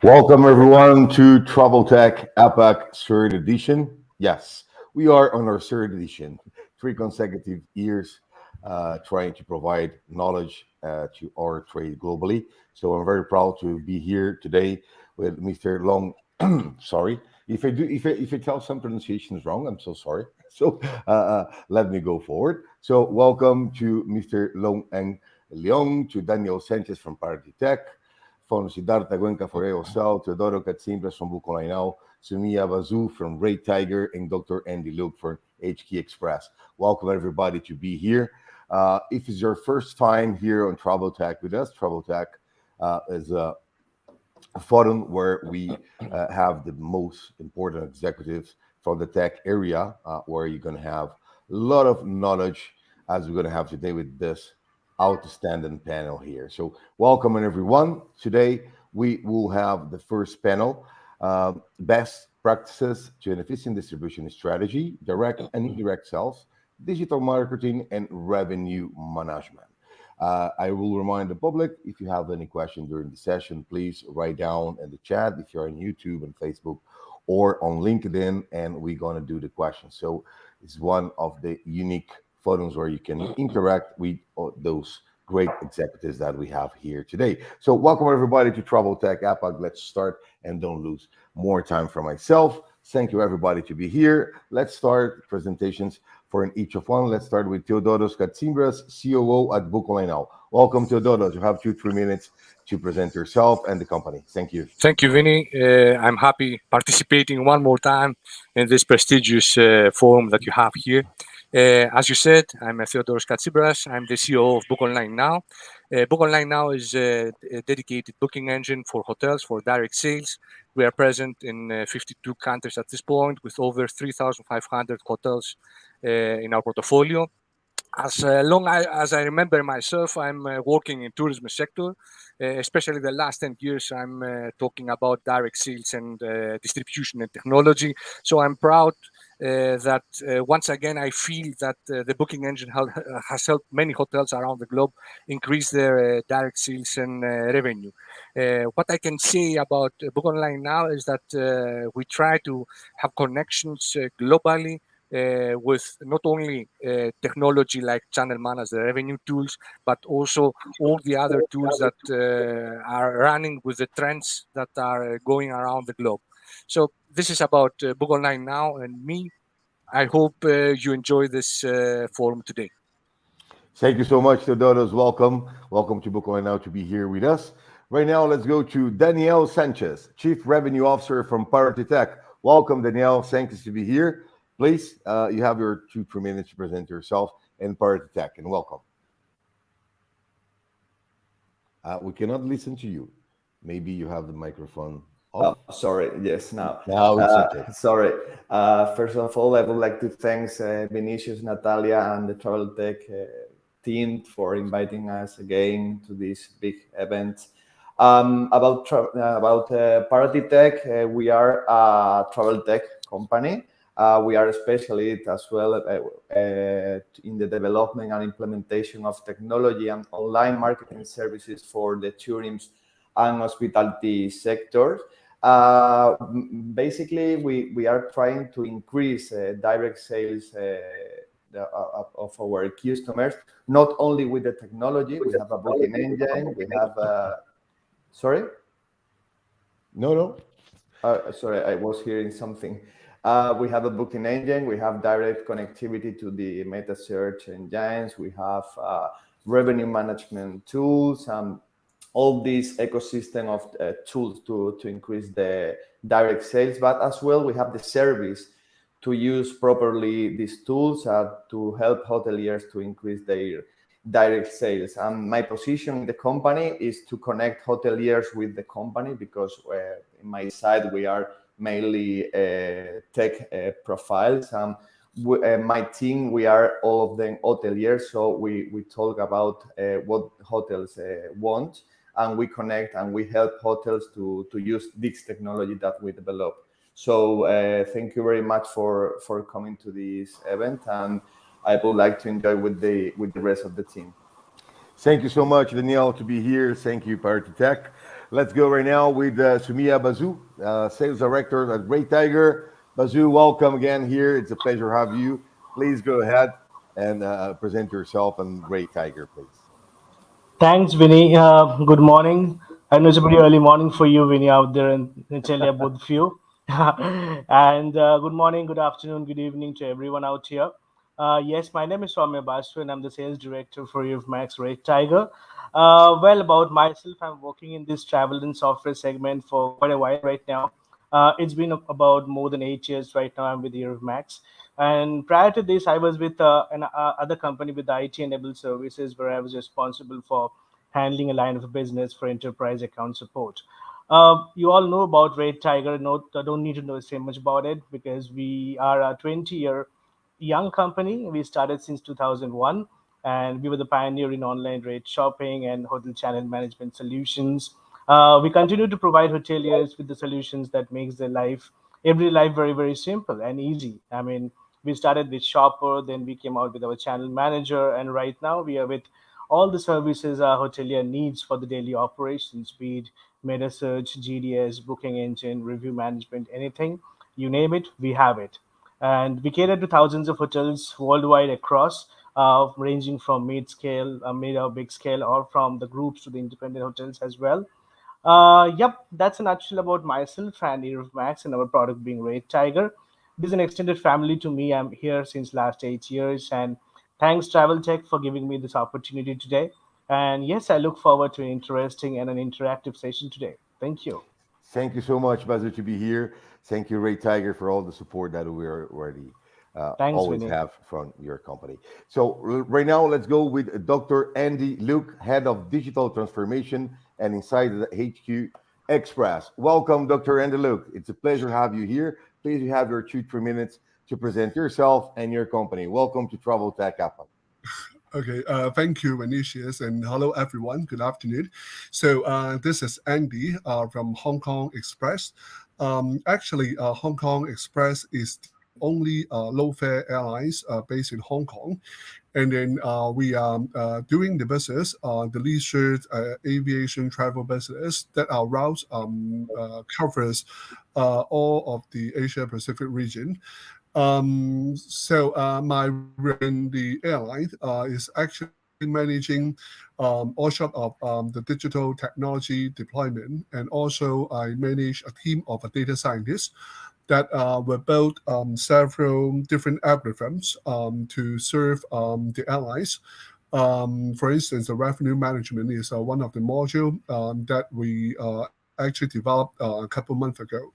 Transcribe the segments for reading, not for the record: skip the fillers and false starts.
Welcome everyone to Travel Tech APAC third edition. Yes, we are on our third edition, 3 consecutive years trying to provide knowledge to our trade globally. So I'm very proud to be here today with Mr. Leong. Sorry if I tell some pronunciations wrong. I'm so sorry. So let me go forward. So welcome to Mr. Leong and Leong, to Daniel Sánchez from PARATY Tech, from Siddharta Goenka for AIOSELL, Theodoros Katsimpras from BOOKONLINENOW, Soumya Basu from Red Tiger, and Dr. Andy Luke from HK Express. Welcome everybody to be here. If it's your first time here on Travel Tech with us, Travel Tech is a forum where we have the most important executives from the tech area, where you're going to have a lot of knowledge as we're going to have today with this outstanding panel here. So welcome everyone. Today we will have the first panel, best practices to an efficient distribution strategy, direct and indirect sales, digital marketing, and revenue management. I will remind the public, if you have any questions during the session, please write down in the chat if you're on YouTube and Facebook or on LinkedIn, and we're going to do the questions. So it's one of the unique forums where you can interact with those great executives that we have here today. So welcome everybody to Travel Tech APAC. Let's start and don't lose more time for myself. Thank you everybody to be here. Let's start presentations for each of one. Let's start with Theodoros Katsimpras, COO at BOOKONLINENOW. Welcome, Theodoros. You have 2-3 minutes to present yourself and the company. Thank you. Thank you, Vinny. I'm happy participating one more time in this prestigious forum that you have here. As you said, I'm Theodoros Katsimpras. I'm the CEO of BOOKONLINENOW. BOOKONLINENOW is a dedicated booking engine for hotels for direct sales. We are present in 52 countries at this point, with over 3,500 hotels in our portfolio. As long as I remember myself, I'm working in tourism sector, especially the last 10 years. I'm talking about direct sales and distribution and technology. So I'm proud that once again, I feel that the booking engine has helped many hotels around the globe increase their direct sales and revenue. What I can say about BOOKONLINENOW is that we try to have connections globally with not only technology like channel management, revenue tools, but also all the other tools that are running with the trends that are going around the globe. So this is about BOOKONLINENOW and me. I hope you enjoy this forum today. Thank you so much, Theodoros. Welcome. Welcome to BOOKONLINENOW to be here with us. Right now, let's go to Daniel Sánchez, Chief Revenue Officer from PARATY Tech. Welcome, Daniel. Thanks to be here. Please, you have your 2-3 minutes to present yourself and PARATY Tech, and welcome. We cannot listen to you. Maybe you have the microphone off. Oh, sorry. Yes, now. Now it's okay. Sorry. First of all, I would like to thank Vinicius, Natalia, and the Travel Tech team for inviting us again to this big event. About PARATY Tech, we are a travel tech company. We are specialists as well in the development and implementation of technology and online marketing services for the tourism and hospitality sectors. Basically, we are trying to increase direct sales of our customers, not only with the technology. We have a booking engine. We have sorry? No. Sorry, I was hearing something. We have a booking engine. We have direct connectivity to the meta search engines. We have revenue management tools and all this ecosystem of tools to increase the direct sales. But as well, we have the service to use properly these tools to help hoteliers to increase their direct sales. And my position in the company is to connect hoteliers with the company, because in my side, we are mainly tech profiles. My team, we are all of them hoteliers, so we talk about what hotels want, and we connect and we help hotels to use this technology that we develop. So thank you very much for coming to this event, and I would like to enjoy with the rest of the team. Thank you so much, Daniel, to be here. Thank you, PARATY Tech. Let's go right now with Soumya Basu, Sales Director at Ray Tiger. Basu, welcome again here. It's a pleasure to have you. Please go ahead and present yourself and Ray Tiger, please. Thanks, Vinny. Good morning. I know it's a pretty early morning for you, Vinny, out there in Italy, both of you. And good morning, good afternoon, good evening to everyone out here. Yes, my name is Soumya Basu, and I'm the sales director for Max Red Tiger. Well, about myself, I'm working in this travel and software segment for quite a while right now. It's been about more than 8 years right now. I'm with Max. And prior to this, I was with an other company with IT-enabled services where I was responsible for handling a line of business for enterprise account support. You all know about Red Tiger. No, I don't need to know say much about it because we are a 20-year young company. We started since 2001, and we were the pioneer in online rate shopping and hotel channel management solutions. We continue to provide hoteliers with the solutions that makes their life, every life, very, very simple and easy. I mean, we started with Shopper, then we came out with our channel manager, and right now we are with all the services our hotelier needs for the daily operations, be it meta search, GDS, booking engine, review management, anything, you name it, we have it. And we cater to thousands of hotels worldwide across, ranging from mid-scale, mid or big scale, or from the groups to the independent hotels as well. Yep, that's a nutshell about myself and Max and our product being Red Tiger. This is an extended family to me. I'm here since last 8 years, and thanks Travel Tech for giving me this opportunity today. And yes, I look forward to an interesting and an interactive session today. Thank you. Thank you so much, Basu, to be here. Thank you, Ray Tiger, for all the support that we already Thanks, always Vinny. have from your company. So right now, let's go with Dr. Andy Luke, Head of Digital Transformation and inside the HQ Express. Welcome, Dr. Andy Luke. It's a pleasure to have you here. Please, you have your 2-3 minutes to present yourself and your company. Welcome to Travel Tech APAC. Okay, thank you, Vinicius, and hello, everyone. Good afternoon. So this is Andy from Hong Kong Express. Actually, Hong Kong Express is the only low-fare airlines based in Hong Kong. And then we are doing the business, the leisure aviation travel business that our routes covers all of the Asia Pacific region. So my role in the airline is actually managing all sort of the digital technology deployment, and also I manage a team of data scientists that will build several different algorithms to serve the airlines. For instance, the revenue management is one of the module that we actually developed a couple months ago.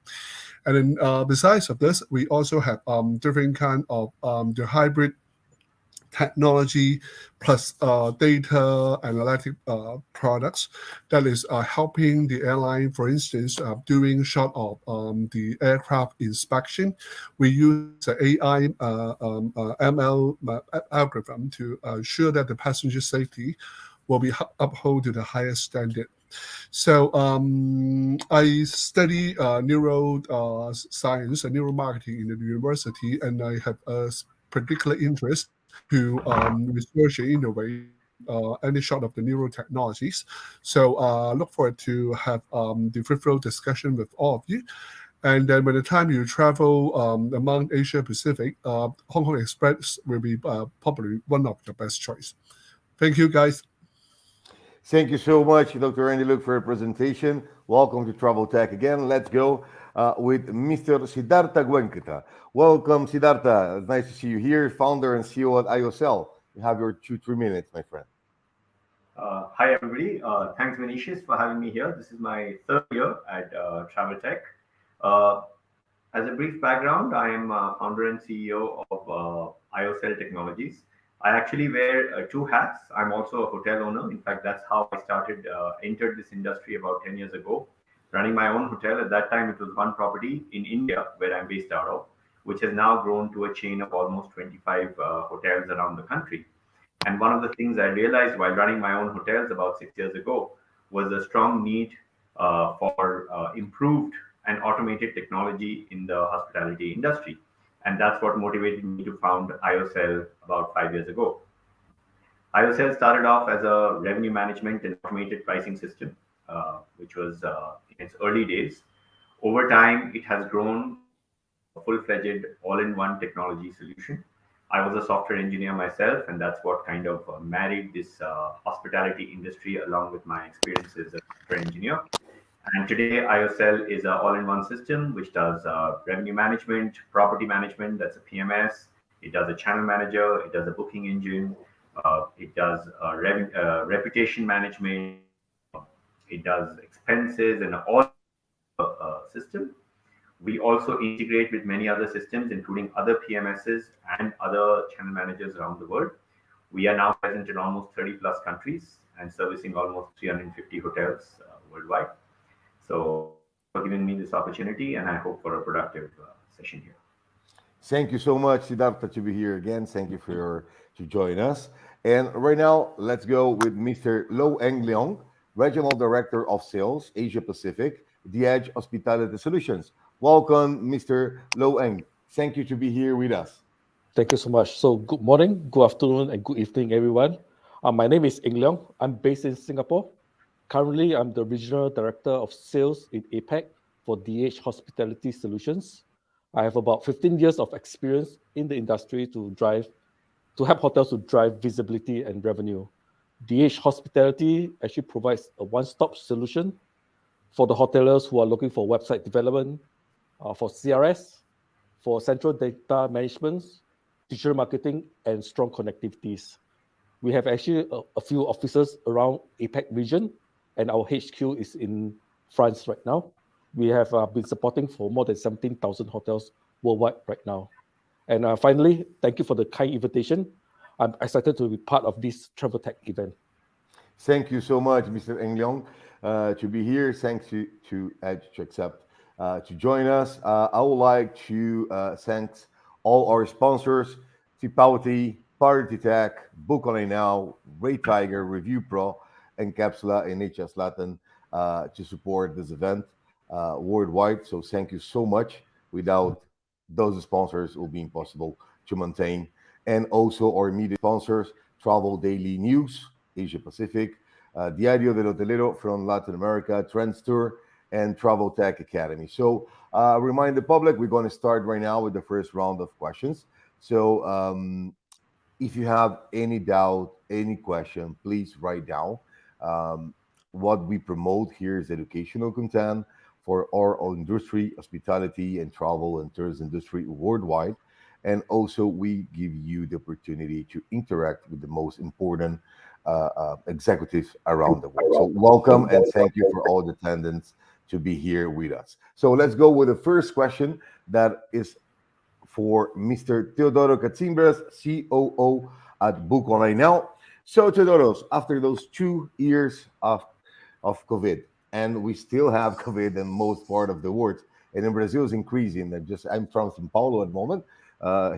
And then besides of this, we also have different kind of the hybrid technology plus data analytic products that is helping the airline, for instance, doing short of the aircraft inspection. We use the AI ML algorithm to ensure that the passenger safety will be upheld to the highest standard. So I study neuroscience and neuromarketing in the university, and I have a particular interest to research and innovate any sort of the neurotechnologies. So look forward to have the fruitful discussion with all of you. And then by the time you travel among Asia Pacific, Hong Kong Express will be probably one of the best choice. Thank you, guys. Thank you so much, Dr. Andy Luke, for your presentation. Welcome to Travel Tech again. Let's go with Mr. Siddharta Goenka. Welcome, Siddharta. It's nice to see you here, founder and CEO at AIOSELL. You have your 2-3 minutes, my friend. Hi, everybody. Thanks, Vinicius, for having me here. This is my third year at Travel Tech. As a brief background, I am founder and CEO of AIOSELL Technologies. I actually wear two hats. I'm also a hotel owner. In fact, that's how I entered this industry about 10 years ago, running my own hotel. At that time, it was one property in India, where I'm based out of, which has now grown to a chain of almost 25 hotels around the country. And one of the things I realized while running my own hotels about 6 years ago was a strong need for improved and automated technology in the hospitality industry. And that's what motivated me to found AIOSELL about 5 years ago. AIOSELL started off as a revenue management and automated pricing system. which was in its early days. Over time, it has grown a full-fledged all-in-one technology solution. I was a software engineer myself, and that's what kind of married this hospitality industry along with my experiences as a software engineer. And today, IOSELL is an all-in-one system which does revenue management, property management, that's a PMS. It does a channel manager. It does a booking engine. It does reputation management. It does expenses and all system. We also integrate with many other systems, including other PMSs and other channel managers around the world. We are now present in almost 30 plus countries and servicing almost 350 hotels worldwide. So, for giving me this opportunity, and I hope for a productive session here. Thank you so much, Siddharta, to be here again. Thank you to join us. And right now, let's go with Mr. Leong, Regional Director of Sales, Asia Pacific, The Edge Hospitality Solutions. Welcome, Mr. Leong. Thank you to be here with us. Thank you so much. So good morning, good afternoon, and good evening, everyone. My name is Leong. I'm based in Singapore. Currently, I'm the Regional Director of Sales in APAC for DH Hospitality Solutions. I have about 15 years of experience in the industry to help hotels to drive visibility and revenue. DH Hospitality actually provides a one-stop solution for the hoteliers who are looking for website development, for CRS, for central data management, digital marketing, and strong connectivities. We have actually a few offices around APAC region, and our HQ is in France right now. We have been supporting for more than 17,000 hotels worldwide right now. And finally, thank you for the kind invitation. I'm excited to be part of this travel tech event. Thank you so much, Mr. Leong, to be here. Thanks to Edge to accept to join us. I would like to thank all our sponsors, PARATY Tech, BOOKONLINENOW, Ray Tiger, Review Pro, and Capsula and HS Latin to support this event worldwide. So thank you so much. Without those sponsors, it will be impossible to maintain. And also our media sponsors, Travel Daily News, Asia Pacific, Diario del Hotelero from Latin America, Trends Tour, and Travel Tech Academy. So remind the public, we're going to start right now with the first round of questions. So if you have any doubt, any question, please write down. What we promote here is educational content for our industry, hospitality and travel and tourism industry worldwide. And also we give you the opportunity to interact with the most important executives around the world. So welcome and thank you for all the attendants to be here with us. So let's go with the first question that is for Mr. Theodoros Katsimpras, COO at BOOKONLINENOW. So Theodoros, after those 2 years of COVID, and we still have COVID in most part of the world, and in Brazil is increasing. I'm from São Paulo at the moment.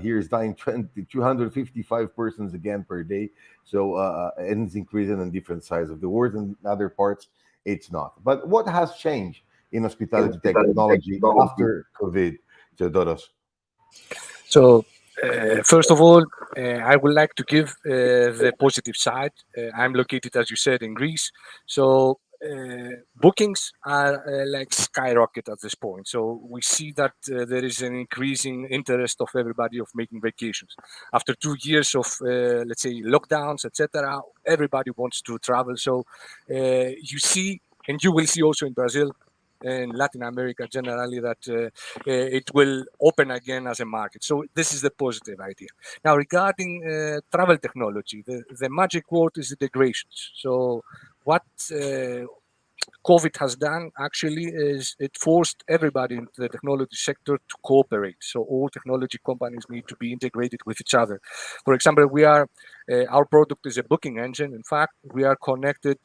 Here is dying 255 persons again per day. So and it's increasing in different sides of the world, and in other parts it's not. But what has changed in hospitality technology after COVID, Theodoros? So, first of all, I would like to give the positive side. I'm located, as you said, in Greece. So bookings are like skyrocket at this point. So we see that there is an increasing interest of everybody of making vacations. After 2 years of, let's say, lockdowns, etc., everybody wants to travel. So you see, and you will see also in Brazil, in Latin America generally, that it will open again as a market. So this is the positive idea. Now, regarding travel technology, the magic word is integrations. So what COVID has done actually is it forced everybody in the technology sector to cooperate. So all technology companies need to be integrated with each other. For example, our product is a booking engine. In fact, we are connected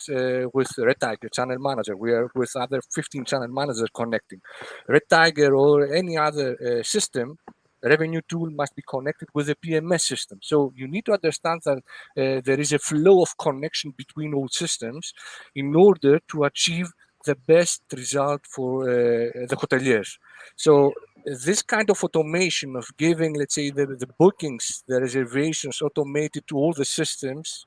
with Red Tiger Channel Manager. We are with other 15 channel managers connecting. Red Tiger or any other system, revenue tool must be connected with a PMS system. So you need to understand that there is a flow of connection between all systems in order to achieve the best result for the hoteliers. So this kind of automation of giving, let's say, the bookings, the reservations automated to all the systems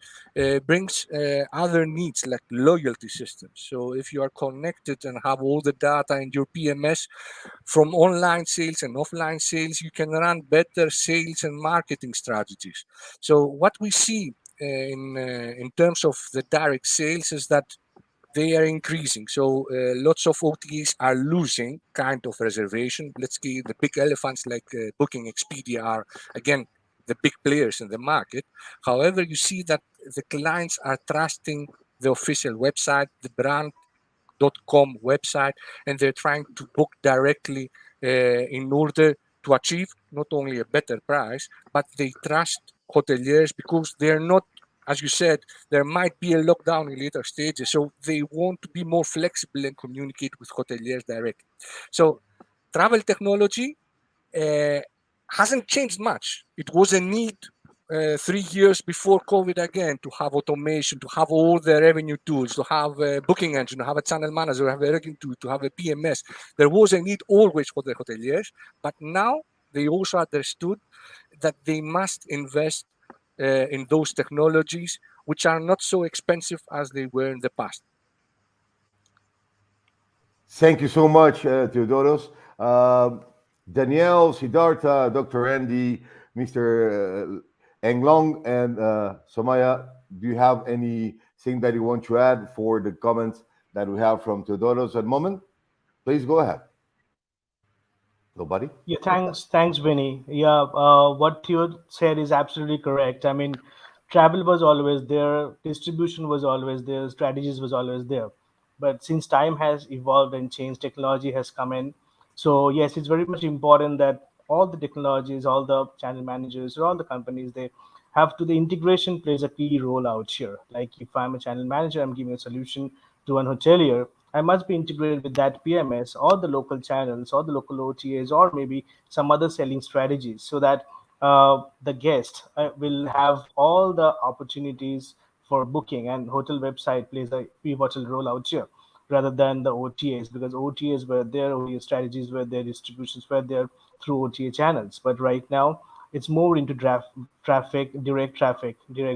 brings other needs like loyalty systems. So if you are connected and have all the data in your PMS from online sales and offline sales, you can run better sales and marketing strategies. So what we see in terms of the direct sales is that they are increasing. So lots of OTAs are losing kind of reservation. Let's see, the big elephants like Booking, Expedia are, again, the big players in the market. However, you see that the clients are trusting the official website, the brand.com website, and they're trying to book directly in order to achieve not only a better price, but they trust hoteliers because they're not, as you said, there might be a lockdown in later stages, so they want to be more flexible and communicate with hoteliers directly. So travel technology hasn't changed much. It was a need 3 years before COVID again to have automation, to have all the revenue tools, to have a booking engine, to have a channel manager, to have a ranking tool, to have a PMS. There was a need always for the hoteliers, but now they also understood that they must invest in those technologies, which are not so expensive as they were in the past. Thank you so much, Theodoros. Danielle, Siddharta, Dr. Andy, Mr. Englong, and Soumya, do you have anything that you want to add for the comments that we have from Theodoros at the moment? Please go ahead. Nobody? Yeah, thanks, Vinny. Yeah, what you said is absolutely correct. I mean, travel was always there, distribution was always there, strategies was always there. But since time has evolved and changed, technology has come in. So yes, it's very much important that all the technologies, all the channel managers, or all the companies, they have to, the integration plays a key role out here. Like if I'm a channel manager, I'm giving a solution to an hotelier, I must be integrated with that PMS or the local channels or the local OTAs or maybe some other selling strategies so that the guest will have all the opportunities for booking, and hotel website plays a pivotal role out here rather than the OTAs, because OTAs were there, OTA strategies were there, distributions were there through OTA channels. But right now, it's more into traffic, direct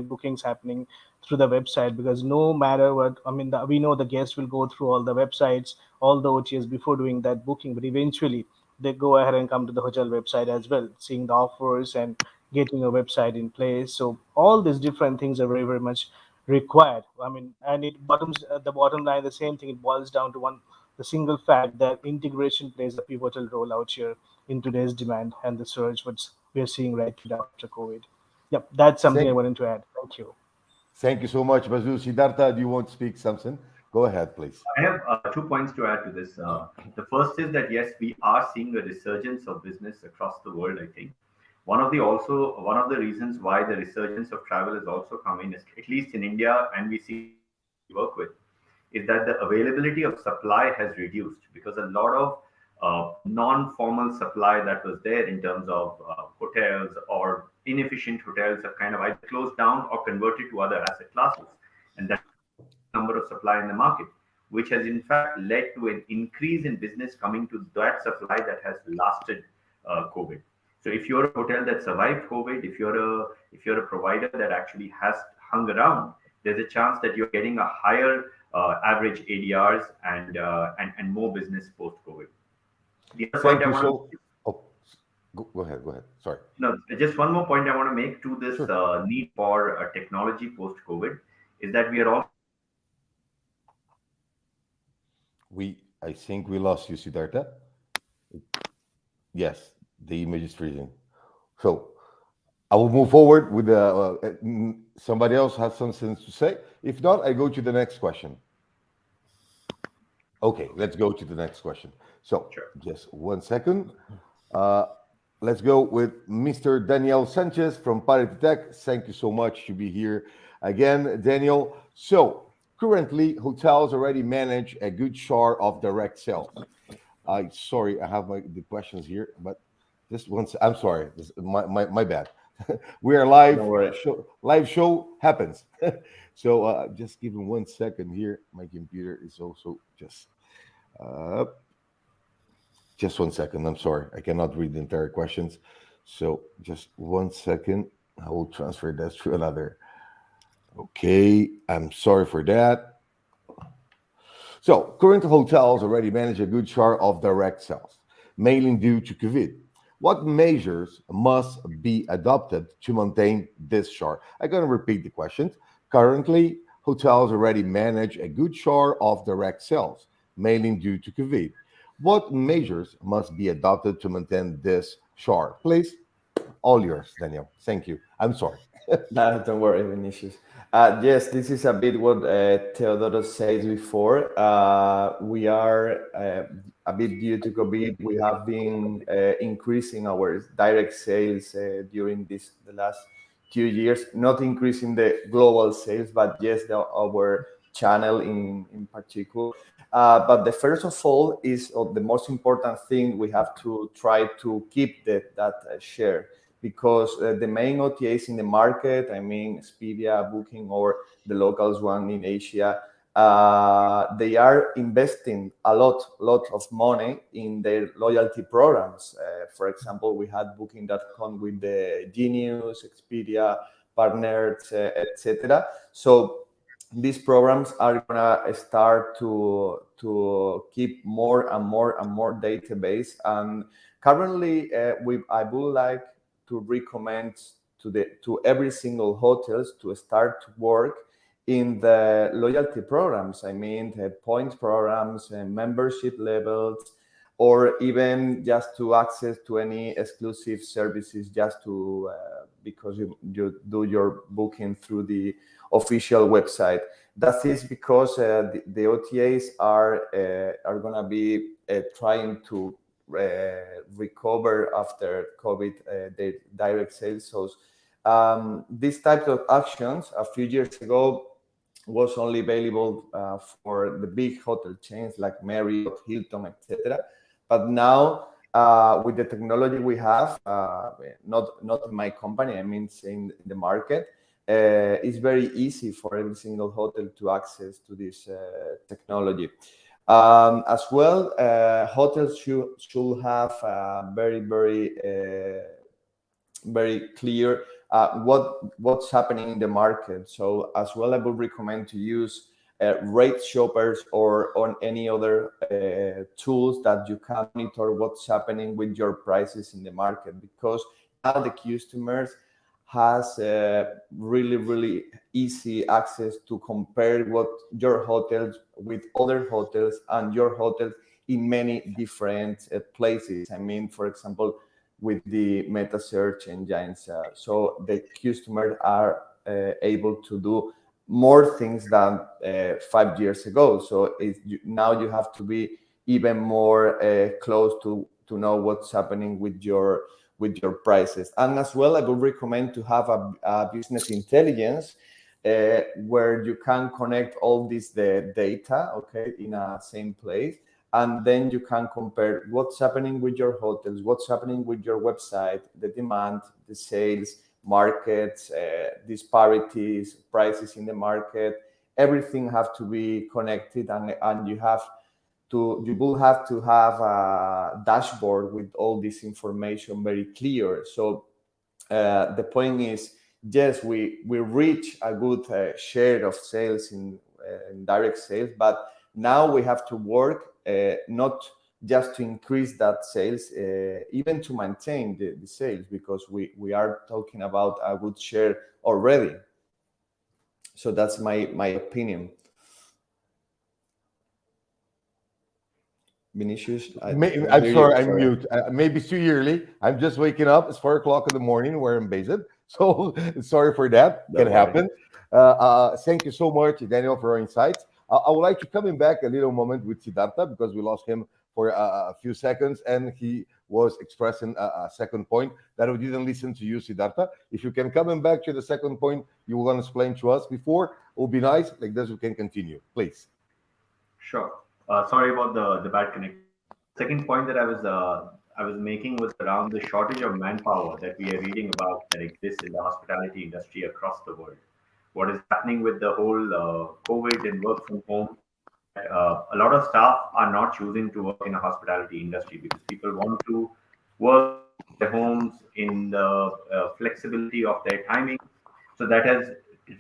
bookings happening through the website, because no matter what, I mean, we know the guest will go through all the websites, all the OTAs before doing that booking, but eventually they go ahead and come to the hotel website as well, seeing the offers and getting a website in place. So all these different things are very, very much required. I mean, and it bottoms at the bottom line, the same thing. It boils down to the single fact that integration plays a pivotal role out here in today's demand and the surge which we are seeing right after COVID. Yep, that's something I wanted to add. Thank you. Thank you so much, Basu. Siddharta, do you want to speak something? Go ahead, please. I have 2 points to add to this. The first is that yes, we are seeing a resurgence of business across the world. I think one of the reasons why the resurgence of travel is also coming, is, at least in India, and we see work with, is that the availability of supply has reduced, because a lot of non-formal supply that was there in terms of hotels or inefficient hotels have kind of either closed down or converted to other asset classes, and that number of supply in the market, which has in fact led to an increase in business coming to that supply that has lasted COVID. So if you're a hotel that survived COVID, if you're a provider that actually has hung around, there's a chance that you're getting a higher average ADRs and more business post COVID. The other point I want to go ahead. Sorry. No, just one more point I want to make to this need for technology post COVID is that we are all. I think we lost you, Siddharta. Yes, the image is freezing. So I will move forward with somebody else has something to say. If not, I go to the next question. Okay, let's go to the next question. So just 1 second. Let's go with Mr. Daniel Sánchez from PARATY Tech. Thank you so much to be here again, Daniel. So currently, hotels already manage a good share of direct sales. Sorry, I have the questions here, but this once. I'm sorry, my bad. We are live. Live show happens. So just give me 1 second here. My computer is also just. Just 1 second. I'm sorry. I cannot read the entire questions. So just 1 second. I will transfer that to another. Okay. I'm sorry for that. So current hotels already manage a good share of direct sales, mainly due to COVID. What measures must be adopted to maintain this share? I'm going to repeat the questions. Currently, hotels already manage a good share of direct sales, mainly due to COVID. What measures must be adopted to maintain this share? Please, all yours, Daniel. Thank you. I'm sorry. No, don't worry, Vinicius. Yes, this is a bit what Theodoros said before. We are a bit due to COVID. We have been increasing our direct sales during the last 2 years. Not increasing the global sales, but yes, our channel in particular. But the first of all is the most important thing. We have to try to keep that share, because the main OTAs in the market, I mean, Expedia, Booking, or the locals one in Asia, they are investing a lot of money in their loyalty programs. For example, we had Booking.com with the Genius, Expedia, partners, etc. So these programs are gonna start to keep more and more database. And currently, I would like to recommend to every single hotels to start to work in the loyalty programs. I mean, the points programs and membership levels, or even just to access to any exclusive services, just to because you do your booking through the official website. That is because the OTAs are gonna be trying to recover after COVID their direct sales. So these types of actions a few years ago was only available for the big hotel chains like Marriott, Hilton, etc. But now with the technology we have, not my company, I mean in the market, it's very easy for every single hotel to access to this technology. As well, hotels should have very clear what's happening in the market. So as well, I would recommend to use rate shoppers or on any other tools that you can monitor what's happening with your prices in the market, because now the customers has really easy access to compare what your hotels with other hotels and your hotels in many different places. I mean, for example, with the meta search engines, so the customers are able to do more things than 5 years ago. So now you have to be even more close to know what's happening with your prices. And as well, I would recommend to have a business intelligence where you can connect all this data, okay, in a same place, and then you can compare what's happening with your hotels, what's happening with your website, the demand, the sales, markets, disparities, prices in the market. Everything have to be connected, and you will have to have a dashboard with all this information very clear. So the point is, yes, we reach a good share of sales in direct sales, but now we have to work not just to increase that sales, even to maintain the sales, because we are talking about a good share already. So that's my opinion. Vinicius, I'm sorry, I'm mute. Maybe it's too early. I'm just waking up. It's 4 o'clock in the morning where I'm based. So sorry for that. Can happen. Thank you so much, Daniel, for your insights. I would like to come back a little moment with Siddharta, because we lost him for a few seconds, and he was expressing a second point that we didn't listen to you, Siddharta. If you can come back to the second point you were going to explain to us before, it would be nice. Like this, we can continue, please. Sure. Sorry about the bad connection. Second point that I was making was around the shortage of manpower that we are reading about that exists in the hospitality industry across the world. What is happening with the whole COVID and work from home a lot of staff are not choosing to work in a hospitality industry because people want to work in their homes in the flexibility of their timing. So that has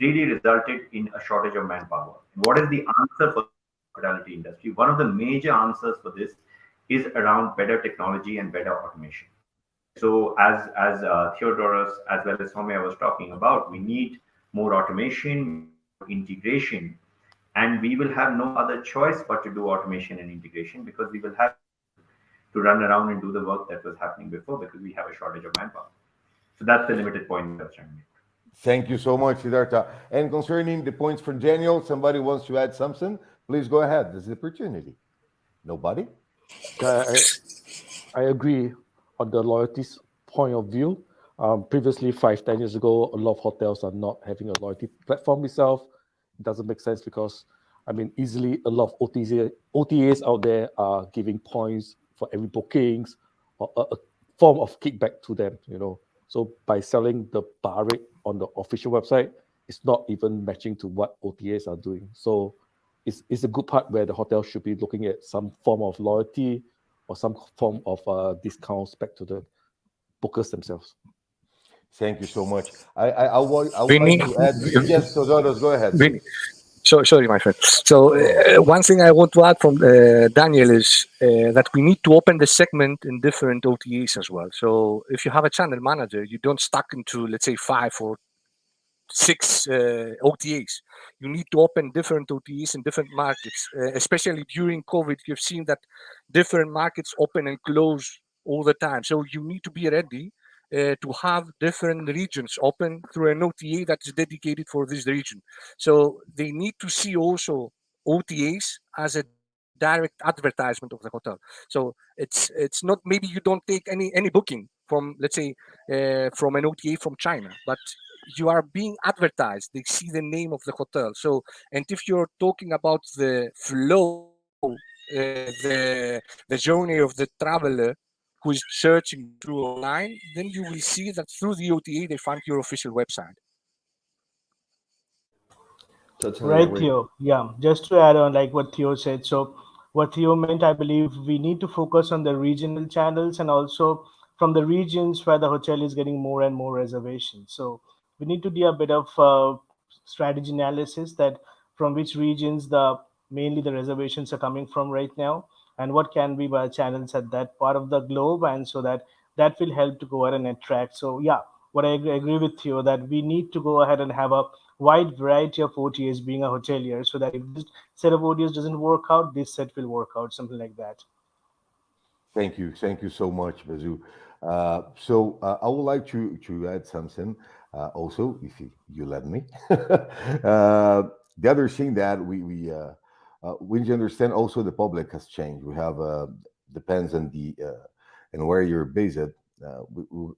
really resulted in a shortage of manpower. What is the answer for the hospitality industry? One of the major answers for this is around better technology and better automation. So as Theodoros as well as Soumya was talking about, we need more automation, integration, and we will have no other choice but to do automation and integration because we will have to run around and do the work that was happening before because we have a shortage of manpower. So that's the limited point that I was trying to make. Thank you so much, Siddharta. And concerning the points from Daniel, somebody wants to add something? Please go ahead. This is the opportunity. Nobody? I agree on the loyalties point of view. Previously, 5-10 years ago, a lot of hotels are not having a loyalty platform itself. It doesn't make sense because, I mean, easily a lot of OTAs out there are giving points for every bookings or a form of kickback to them, you know. So by selling the bar rate on the official website, it's not even matching to what OTAs are doing. So it's a good part where the hotel should be looking at some form of loyalty or some form of discounts back to the bookers themselves. Thank you so much. I would like to add. Yes, Theodoros, go ahead. Sorry, my friend. So one thing I want to add from Daniel is that we need to open the segment in different OTAs as well. So if you have a channel manager, you don't stuck into, let's say, 5 or 6 OTAs. You need to open different OTAs in different markets, especially during COVID. You've seen that different markets open and close all the time. So you need to be ready to have different regions open through an OTA that is dedicated for this region. So they need to see also OTAs as a direct advertisement of the hotel. So it's not, maybe you don't take any booking from, let's say, from an OTA from China, but you are being advertised. They see the name of the hotel. So, and if you're talking about the flow, the journey of the traveler who is searching through online, then you will see that through the OTA they find your official website. Right, Theo. Yeah, just to add on like what Theo said. So what Theo meant, I believe we need to focus on the regional channels and also from the regions where the hotel is getting more and more reservations. So we need to do a bit of strategy analysis that from which regions the mainly the reservations are coming from right now and what can be by channels at that part of the globe, and so that will help to go ahead and attract. So yeah, what I agree with you that we need to go ahead and have a wide variety of OTAs being a hotelier, so that if this set of OTAs doesn't work out, this set will work out, something like that. Thank you so much, Basu. So I would like to add something also, if you let me. The other thing that we need to understand also the public has changed. We have depends on the and where you're based.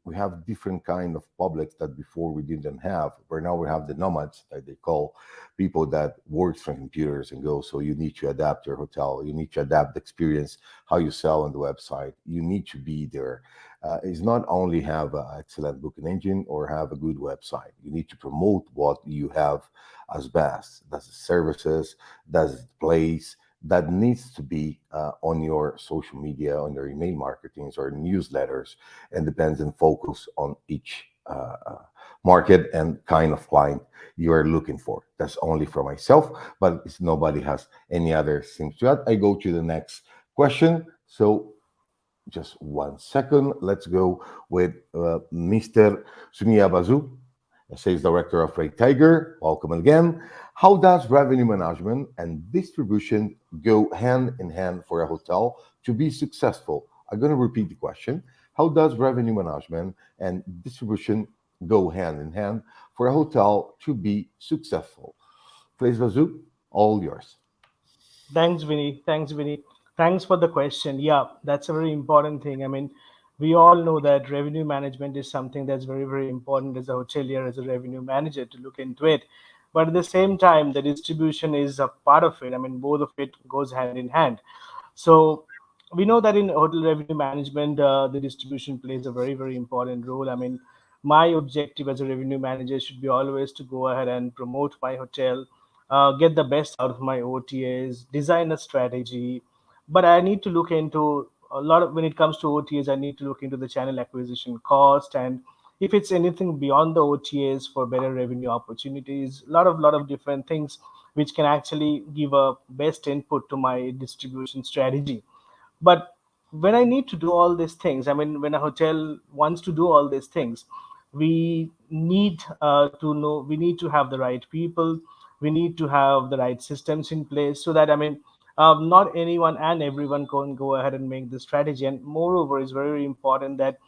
We have different kind of publics that before we didn't have. Where now we have the nomads that they call people that works from computers and go. So you need to adapt your hotel. You need to adapt the experience, how you sell on the website. You need to be there. It's not only have an excellent booking engine or have a good website. You need to promote what you have as best. That's the services, that's the place that needs to be on your social media, on your email marketings or newsletters, and depends and focus on each market and kind of client you are looking for. That's only for myself, but if nobody has any other things to add, I go to the next question. So just 1 second. Let's go with Mr. Soumya Basu, Sales Director of Red Tiger. Welcome again. How does revenue management and distribution go hand in hand for a hotel to be successful? I'm going to repeat the question. How does revenue management and distribution go hand in hand for a hotel to be successful? Please, Basu, all yours. Thanks, Vinny. Thanks for the question. Yeah, that's a very important thing. I mean, we all know that revenue management is something that's very, very important as a hotelier, as a revenue manager to look into it. But at the same time, the distribution is a part of it. I mean, both of it goes hand in hand. So we know that in hotel revenue management, the distribution plays a very, very important role. I mean, my objective as a revenue manager should be always to go ahead and promote my hotel get the best out of my OTAs, design a strategy. But I need to look into a lot of, when it comes to OTAs, I need to look into the channel acquisition cost, and if it's anything beyond the OTAs for better revenue opportunities, lot of different things which can actually give a best input to my distribution strategy. But when I need to do all these things, I mean, when a hotel wants to do all these things, we need to know, we need to have the right people, we need to have the right systems in place, so that, I mean, not anyone and everyone can go ahead and make the strategy. And moreover, it's very important that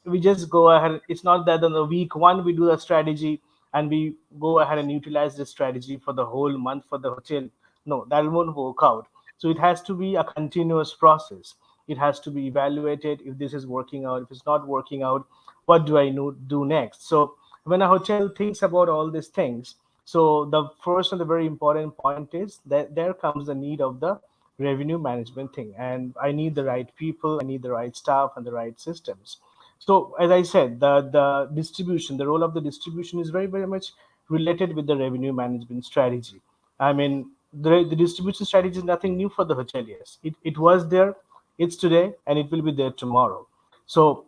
we just go ahead. It's not that on the week one we do the strategy and we go ahead and utilize the strategy for the whole month for the hotel. No, that won't work out. So it has to be a continuous process. It has to be evaluated. If this is working out, if it's not working out, what do I do next? So when a hotel thinks about all these things, so the first and the very important point is that there comes the need of the revenue management thing, and I need the right people, I need the right staff and the right systems. So as I said, the distribution, the role of the distribution is very much related with the revenue management strategy. I mean, the distribution strategy is nothing new for the hoteliers. It was there, it's today, and it will be there tomorrow. So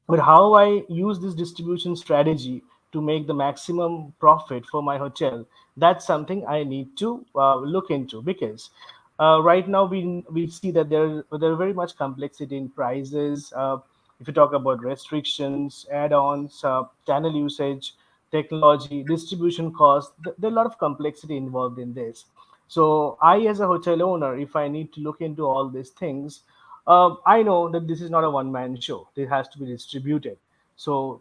but how I use this distribution strategy to make the maximum profit for my hotel, that's something I need to look into, because right now we see that there are very much complexity in prices. If you talk about restrictions, add-ons, channel usage, technology, distribution costs, there are a lot of complexity involved in this. So I, as a hotel owner, if I need to look into all these things, I know that this is not a one-man show. It has to be distributed. So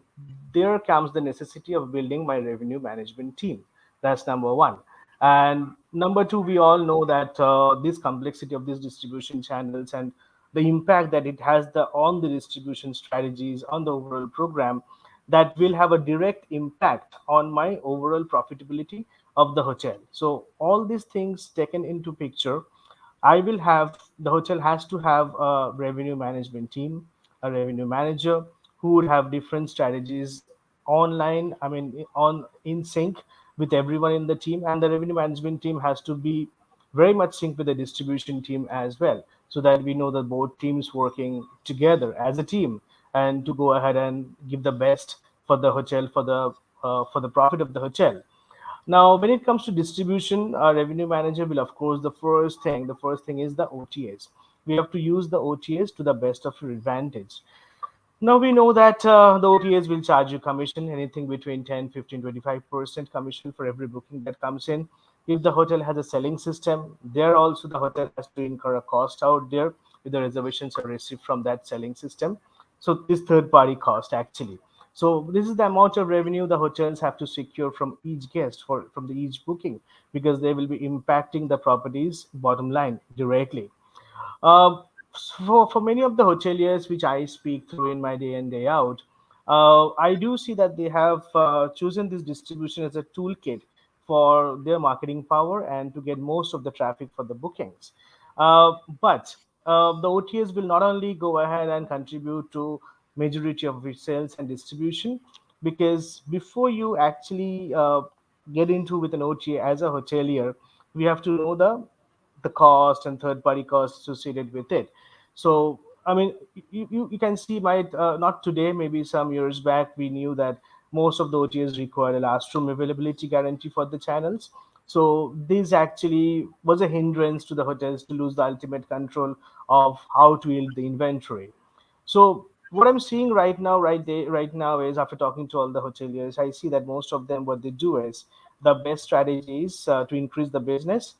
there comes the necessity of building my revenue management team. That's number one. And number two, we all know that this complexity of these distribution channels and the impact that it has on the distribution strategies, on the overall program, that will have a direct impact on my overall profitability of the hotel. So all these things taken into picture, I will have, the hotel has to have a revenue management team, a revenue manager who would have different strategies online, I mean, on in sync with everyone in the team. And the revenue management team has to be very much synced with the distribution team as well, so that we know that both teams working together as a team and to go ahead and give the best for the hotel, for the profit of the hotel. Now, when it comes to distribution, our revenue manager will, of course, the first thing is the OTAs. We have to use the OTAs to the best of your advantage. Now we know that the OTAs will charge you commission, anything between 10, 15, 25% commission for every booking that comes in. If the hotel has a selling system, there also the hotel has to incur a cost out there if the reservations are received from that selling system. So this third party cost actually. So this is the amount of revenue the hotels have to secure from each guest from the each booking, because they will be impacting the property's bottom line directly. Uh, for many of the hoteliers which I speak through in my day in day out, I do see that they have chosen this distribution as a toolkit for their marketing power and to get most of the traffic for the bookings. But the OTAs will not only go ahead and contribute to majority of its sales and distribution, because before you actually get into with an OTA as a hotelier, we have to know the cost and third party costs associated with it. So I mean, you can see, might not today, maybe some years back we knew that most of the OTAs require a last room availability guarantee for the channels. So this actually was a hindrance to the hotels to lose the ultimate control of how to yield the inventory. So what I'm seeing right now is, after talking to all the hoteliers, I see that most of them, what they do is, the best strategy is to increase the business.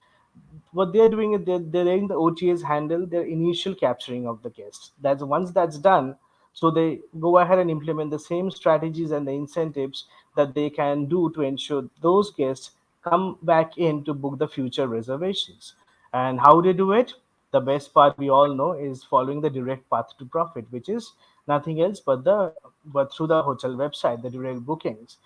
What they're doing is they're letting the OTAs handle their initial capturing of the guests. That's once that's done, so they go ahead and implement the same strategies and the incentives that they can do to ensure those guests come back in to book the future reservations. And how they do it? The best part we all know is following the direct path to profit, which is nothing else but through the hotel website, the direct bookings.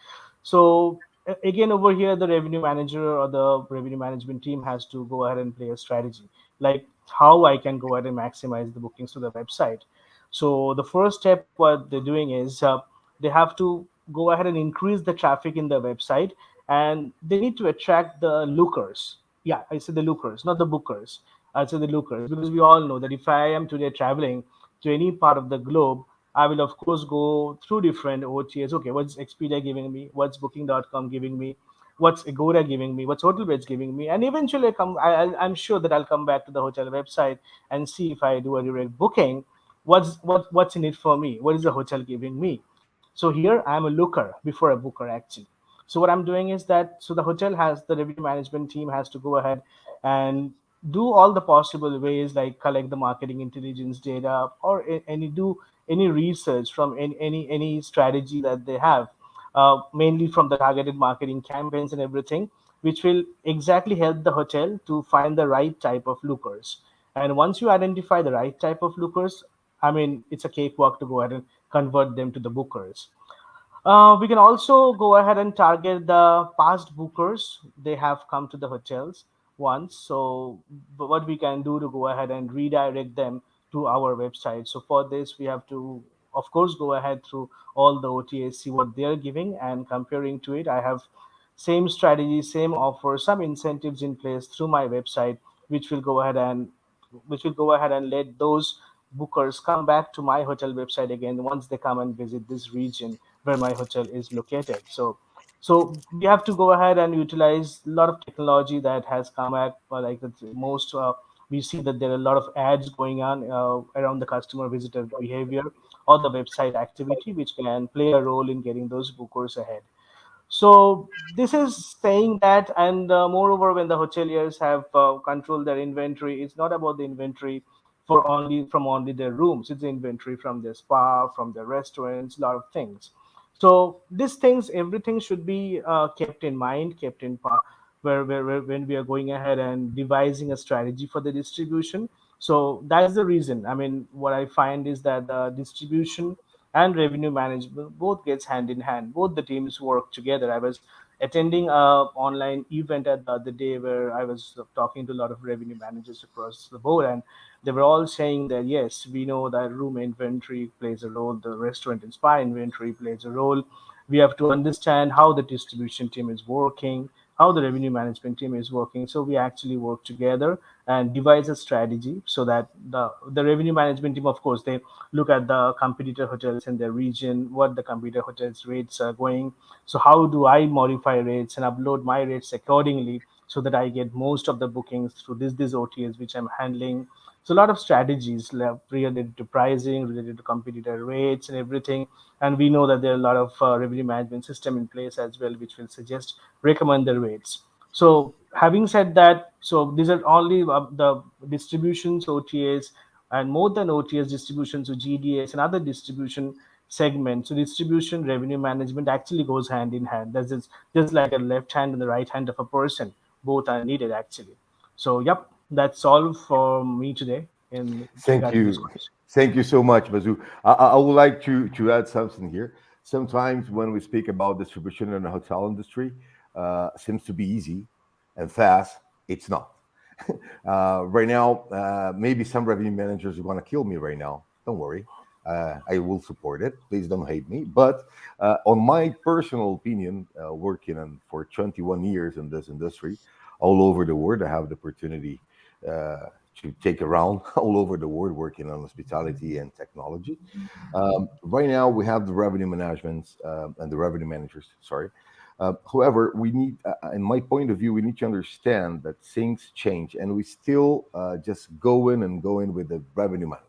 So again, over here, the revenue manager or the revenue management team has to go ahead and play a strategy, like how I can go ahead and maximize the bookings to the website. So the first step what they're doing is, they have to go ahead and increase the traffic in the website and they need to attract the lookers. Yeah, I said the lookers, not the bookers. I said the lookers, because we all know that if I am today traveling to any part of the globe, I will of course go through different OTAs. Okay, what's Expedia giving me? What's Booking.com giving me? What's Agoda giving me? What's HotelBeds giving me? And eventually, I'm sure that I'll come back to the hotel website and see if I do a direct booking. What's in it for me? What is the hotel giving me? So here I'm a looker before a booker actually. So what I'm doing is that, so the revenue management team has to go ahead and do all the possible ways, like collect the marketing intelligence data, or do any research from any strategy that they have, mainly from the targeted marketing campaigns and everything, which will exactly help the hotel to find the right type of lookers. And once you identify the right type of lookers, I mean, it's a cakewalk to go ahead and convert them to the bookers. We can also go ahead and target the past bookers. They have come to the hotels once. So, what we can do to go ahead and redirect them to our website. So, for this, we have to, of course, go ahead through all the OTAs, see what they're giving, and comparing to it, I have same strategy, same offer, some incentives in place through my website, which will go ahead and let those bookers come back to my hotel website again once they come and visit this region where my hotel is located. So we have to go ahead and utilize a lot of technology that has come at, like the most we see that there are a lot of ads going on around the customer visitor behavior or the website activity, which can play a role in getting those bookers ahead. So this is saying that, and moreover, when the hoteliers have controlled their inventory, it's not about the inventory from only their rooms. It's the inventory from their spa, from their restaurants, a lot of things. So these things, everything should be kept in mind, kept in where when we are going ahead and devising a strategy for the distribution. So that's the reason. I mean, what I find is that the distribution and revenue management both gets hand in hand. Both the teams work together. I was attending a online event at the other day where I was talking to a lot of revenue managers across the board, and they were all saying that yes, we know that room inventory plays a role, the restaurant and spa inventory plays a role. We have to understand how the distribution team is working, how the revenue management team is working. So we actually work together and devise a strategy so that the revenue management team, of course, they look at the competitor hotels in their region, what the competitor hotels rates are going. So how do I modify rates and upload my rates accordingly so that I get most of the bookings through these OTAs which I'm handling. So a lot of strategies related to pricing, related to competitor rates and everything. And we know that there are a lot of revenue management system in place as well, which will recommend the rates. So having said that, so these are only the distributions, OTAs, and more than OTAs, distributions, so GDS and other distribution segments. So distribution, revenue management actually goes hand in hand. That's just like a left hand and the right hand of a person. Both are needed actually. So yep, that's all for me today in Thank regarding this you. question. Thank you so much, Basu. I would like to add something here. Sometimes when we speak about distribution in the hotel industry, seems to be easy and fast. It's not. Right now, maybe some revenue managers want to kill me right now. Don't worry. I will support it. Please don't hate me. But on my personal opinion, working for 21 years in this industry, all over the world, I have the opportunity to take around all over the world working on hospitality and technology. Right now, we have the revenue management and the revenue managers. Sorry. However, we need, in my point of view, we need to understand that things change, and we still just go in with the revenue manager.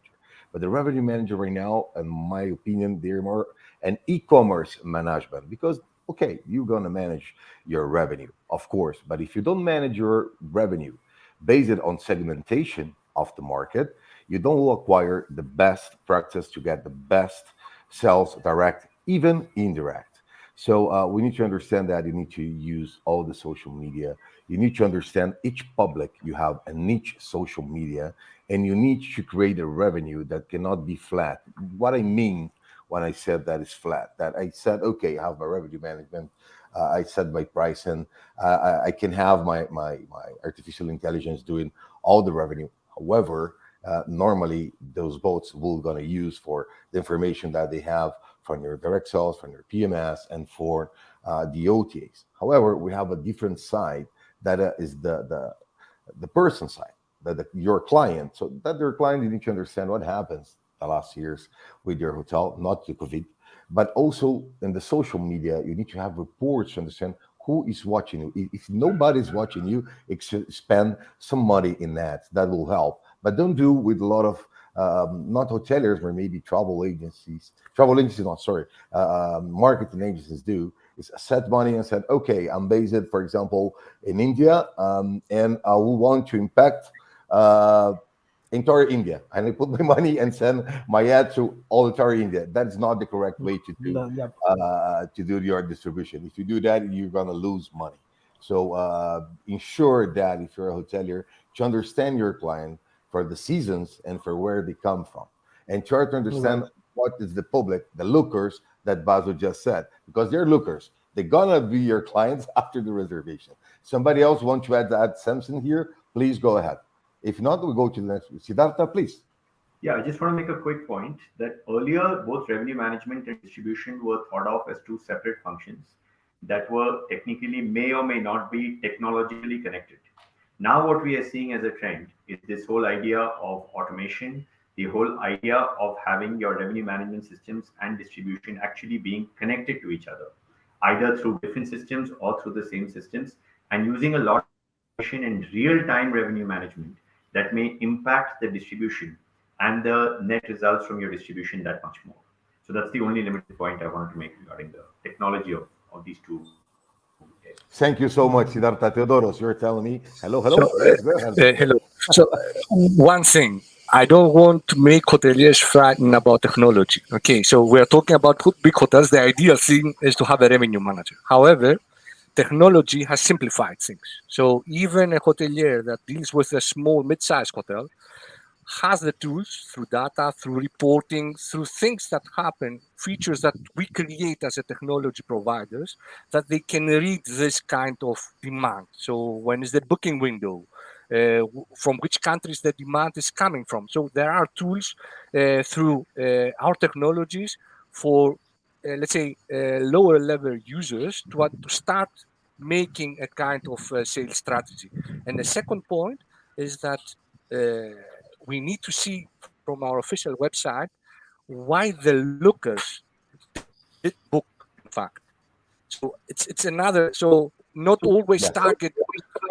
But the revenue manager right now, in my opinion, they're more an e-commerce management because okay, you're gonna manage your revenue, of course, but if you don't manage your revenue based on segmentation of the market, you don't acquire the best practice to get the best sales, direct, even indirect. So we need to understand that you need to use all the social media. You need to understand each public you have and each social media, and you need to create a revenue that cannot be flat. What I mean when I said that is flat, that I said, okay, I have my revenue management. I set my price, and I can have my artificial intelligence doing all the revenue. However, normally those bots will gonna use for the information that they have from your direct sales, from your PMS, and for the OTAs. However, we have a different side that is the person side, your client. So that your client, you need to understand what happens the last years with your hotel, not the COVID, but also in the social media, you need to have reports to understand who is watching you. If nobody's watching you, spend some money in that. That will help. But don't do with a lot of not hoteliers, or maybe travel agencies, marketing agencies do, is set money and said, okay, I'm based, for example, in India, and I will want to impact entire India, and I put my money and send my ad to all entire India. That's not the correct way to do your distribution. If you do that, you're gonna lose money. So ensure that if you're a hotelier, to understand your client for the seasons and for where they come from, and try to understand what is the public, the lookers that Basu just said, because they're lookers. They're gonna be your clients after the reservation. Somebody else want to add something here? Please go ahead. If not, we'll go to the next. Siddharta, please. Yeah, I just want to make a quick point that earlier both revenue management and distribution were thought of as two separate functions that were technically may or may not be technologically connected. Now what we are seeing as a trend is this whole idea of automation, the whole idea of having your revenue management systems and distribution actually being connected to each other, either through different systems or through the same systems, and using a lot of automation and real-time revenue management that may impact the distribution and the net results from your distribution that much more. So that's the only limited point I wanted to make regarding the technology of these two. Thank you so much, Siddharta. Theodoros, you're telling me. Hello. Hello. So one thing, I don't want to make hoteliers frightened about technology. Okay, so we're talking about big hotels. The ideal thing is to have a revenue manager. However, technology has simplified things. So even a hotelier that deals with a small, mid-sized hotel has the tools through data, through reporting, through things that happen, features that we create as a technology providers, that they can read this kind of demand. So when is the booking window? From which countries the demand is coming from. So there are tools through our technologies for, let's say, lower level users to start making a kind of sales strategy. And the second point is that we need to see from our official website why the lookers did book, in fact. So it's another, so not always target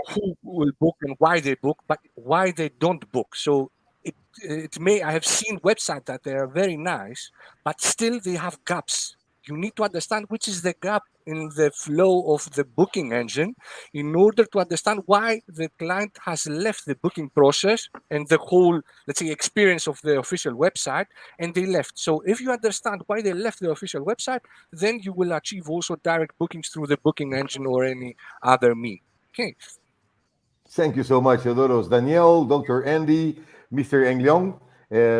who will book and why they book, but why they don't book. So it may, I have seen websites that they are very nice, but still they have gaps. You need to understand which is the gap in the flow of the booking engine in order to understand why the client has left the booking process and the whole, let's say, experience of the official website, and they left. So if you understand why they left the official website, then you will achieve also direct bookings through the booking engine or any other means. Okay. Thank you so much, Theodoros. Danielle, Dr. Andy, Mr. Leong,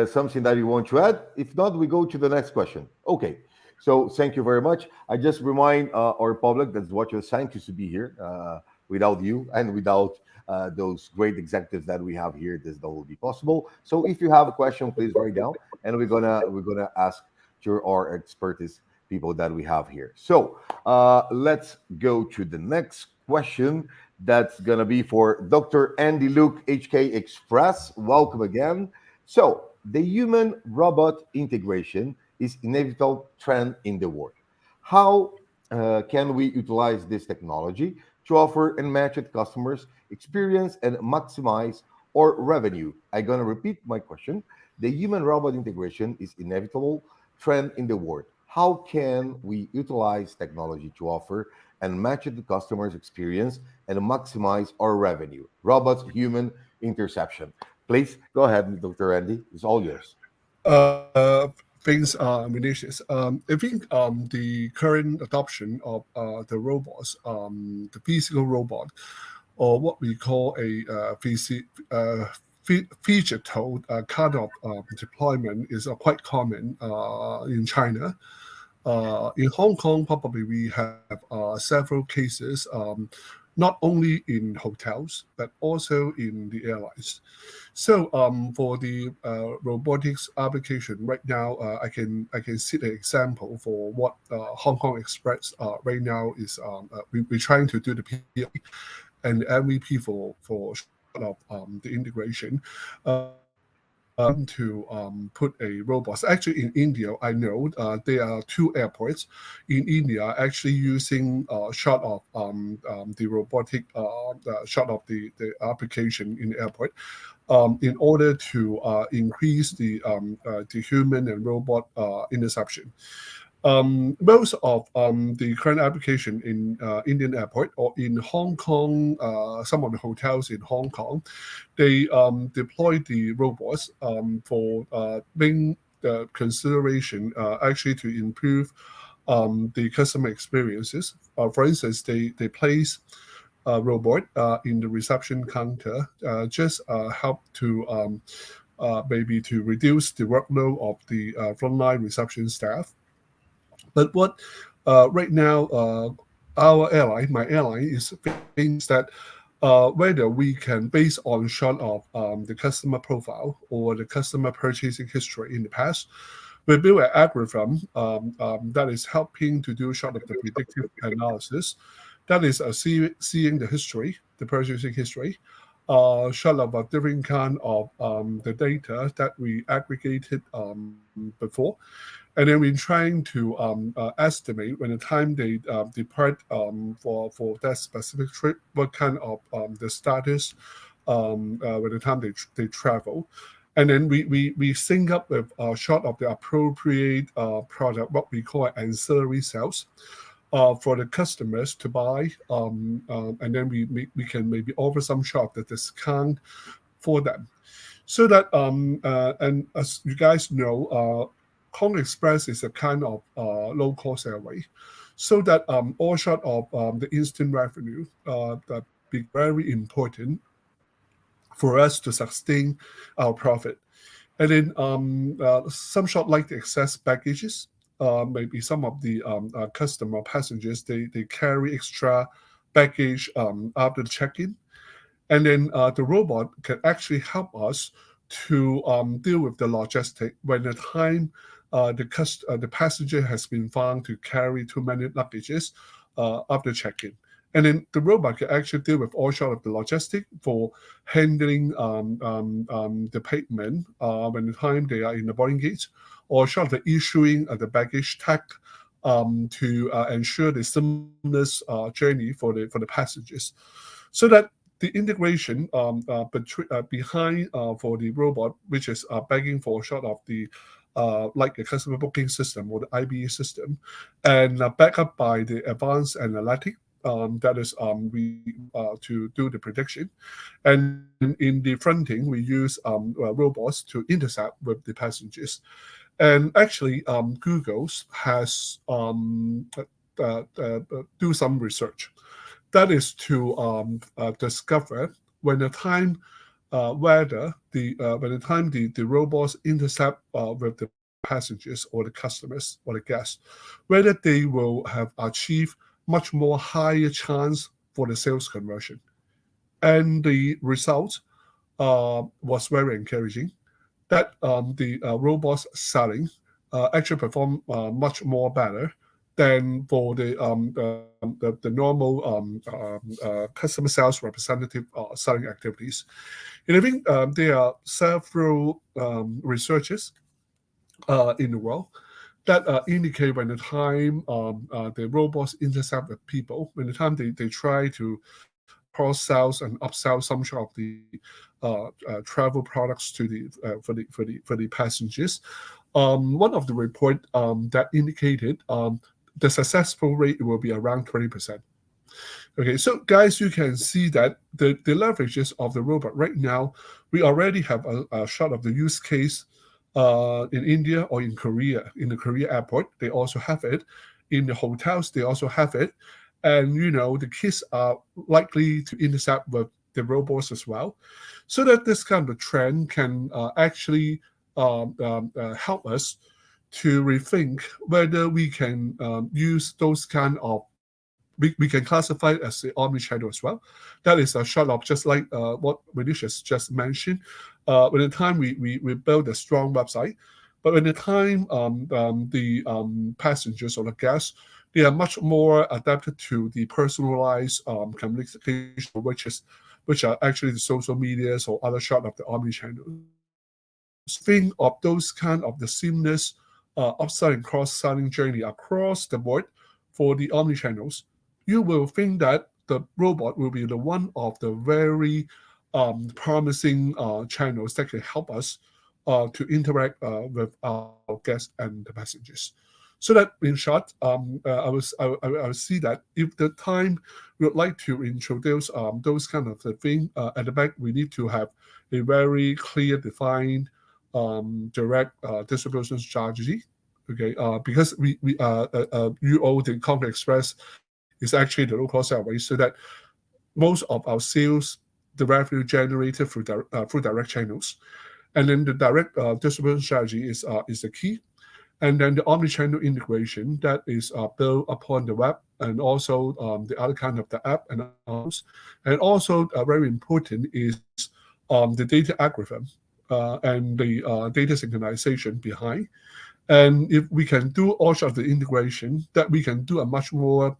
something that you want to add? If not, we go to the next question. Okay. So thank you very much. I just remind our public that's watching Sánchez to be here. Without you and without those great executives that we have here, this will be possible. So if you have a question, please write down, and we're gonna ask to our expertise people that we have here. So let's go to the next question. That's gonna be for Dr. Andy Luke, HK Express. Welcome again. So the human-robot integration is inevitable trend in the world. How can we utilize this technology to offer and match it customers' experience and maximize our revenue? I'm gonna repeat my question. The human-robot integration is inevitable trend in the world. How can we utilize technology to offer and match it to customers' experience and maximize our revenue? Robots, human interception. Please go ahead, Dr. Andy. It's all yours. Things are malicious. I think the current adoption of the robots, the physical robot, or what we call a phygital kind of deployment is quite common in China. In Hong Kong, probably we have several cases. not only in hotels but also in the airlines. So for the robotics application right now, I can see the example for what Hong Kong Express right now is. We're trying to do the PI and MVP for the integration. To put a robot. Actually, in India, I know there are 2 airports in India actually using shot of the robotic shot of the application in the airport in order to increase the human and robot interception. Most of the current application in Indian airport or in Hong Kong, some of the hotels in Hong Kong, they deploy the robots for main consideration actually to improve the customer experiences. For instance, they place a robot in the reception counter, just help to maybe to reduce the workload of the frontline reception staff. But what right now our airline, my airline, is thinking that whether we can, based on shot of the customer profile or the customer purchasing history in the past, we build an algorithm that is helping to do short of the predictive analysis. That is seeing the history, the purchasing history, short of a different kind of the data that we aggregated before. And then we're trying to estimate when the time they depart for that specific trip, what kind of the status when the time they travel. And then we sync up with a shot of the appropriate product, what we call ancillary sales, for the customers to buy. And then we can maybe offer some shot the discount for them. So that, and as you guys know, Hong Kong Express is a kind of low-cost airway, so that all short of the instant revenue that be very important for us to sustain our profit. And then some short like the excess baggages, maybe some of the customer passengers, they carry extra baggage after the check-in. And then the robot can actually help us to deal with the logistic when the time the passenger has been found to carry too many luggages after check-in. And then the robot can actually deal with all sort of the logistic for handling the payment when the time they are in the boarding gate, or sort of issuing the baggage tag to ensure the seamless journey for the passengers. So that the integration behind for the robot, which is begging for short of the like a customer booking system or the IBE system, and backed up by the advanced analytic that is to do the prediction. And in the fronting, we use robots to intercept with the passengers. And actually, Google has do some research. That is to discover when the time whether when the time the robots intercept with the passengers or the customers or the guests, whether they will have achieved much more higher chance for the sales conversion. And the result was very encouraging, that the robots selling actually perform much more better than for the normal customer sales representative selling activities. And I think there are several researches in the world that indicate when the time the robots intercept with people, when the time they try to cross-sell and upsell some sort of the travel products to the for the passengers. One of the report that indicated the successful rate will be around 20%. Okay, so guys, you can see that the leverages of the robot right now, we already have a shot of the use case in India or in Korea. In the Korea airport, they also have it. In the hotels, they also have it. And, you know, the kids are likely to intercept with the robots as well. So that this kind of trend can actually help us to rethink whether we can use those kind of we can classify it as the omni-channel as well. That is a short of just like what Vinicius just mentioned. When the time we build a strong website, but when the time the passengers or the guests, they are much more adapted to the personalized communication, which are actually the social medias or other short of the omni-channel. Think of those kind of the seamless upsell and cross-selling journey across the board for the omni-channels. You will think that the robot will be the one of the very promising channels that can help us to interact with our guests and the passengers. So that, in short, I will see that if the time we would like to introduce those kind of the thing at the back, we need to have a very clear, defined, direct distribution strategy. Okay, because the Concord Express is actually the low-cost airways, so that most of our sales, the revenue generated through direct channels, and then the direct distribution strategy is the key. And then the omni-channel integration that is built upon the web and also the other kind of the app and apps. And also very important is the data algorithm and the data synchronization behind. And if we can do all of the integration, that we can do a much more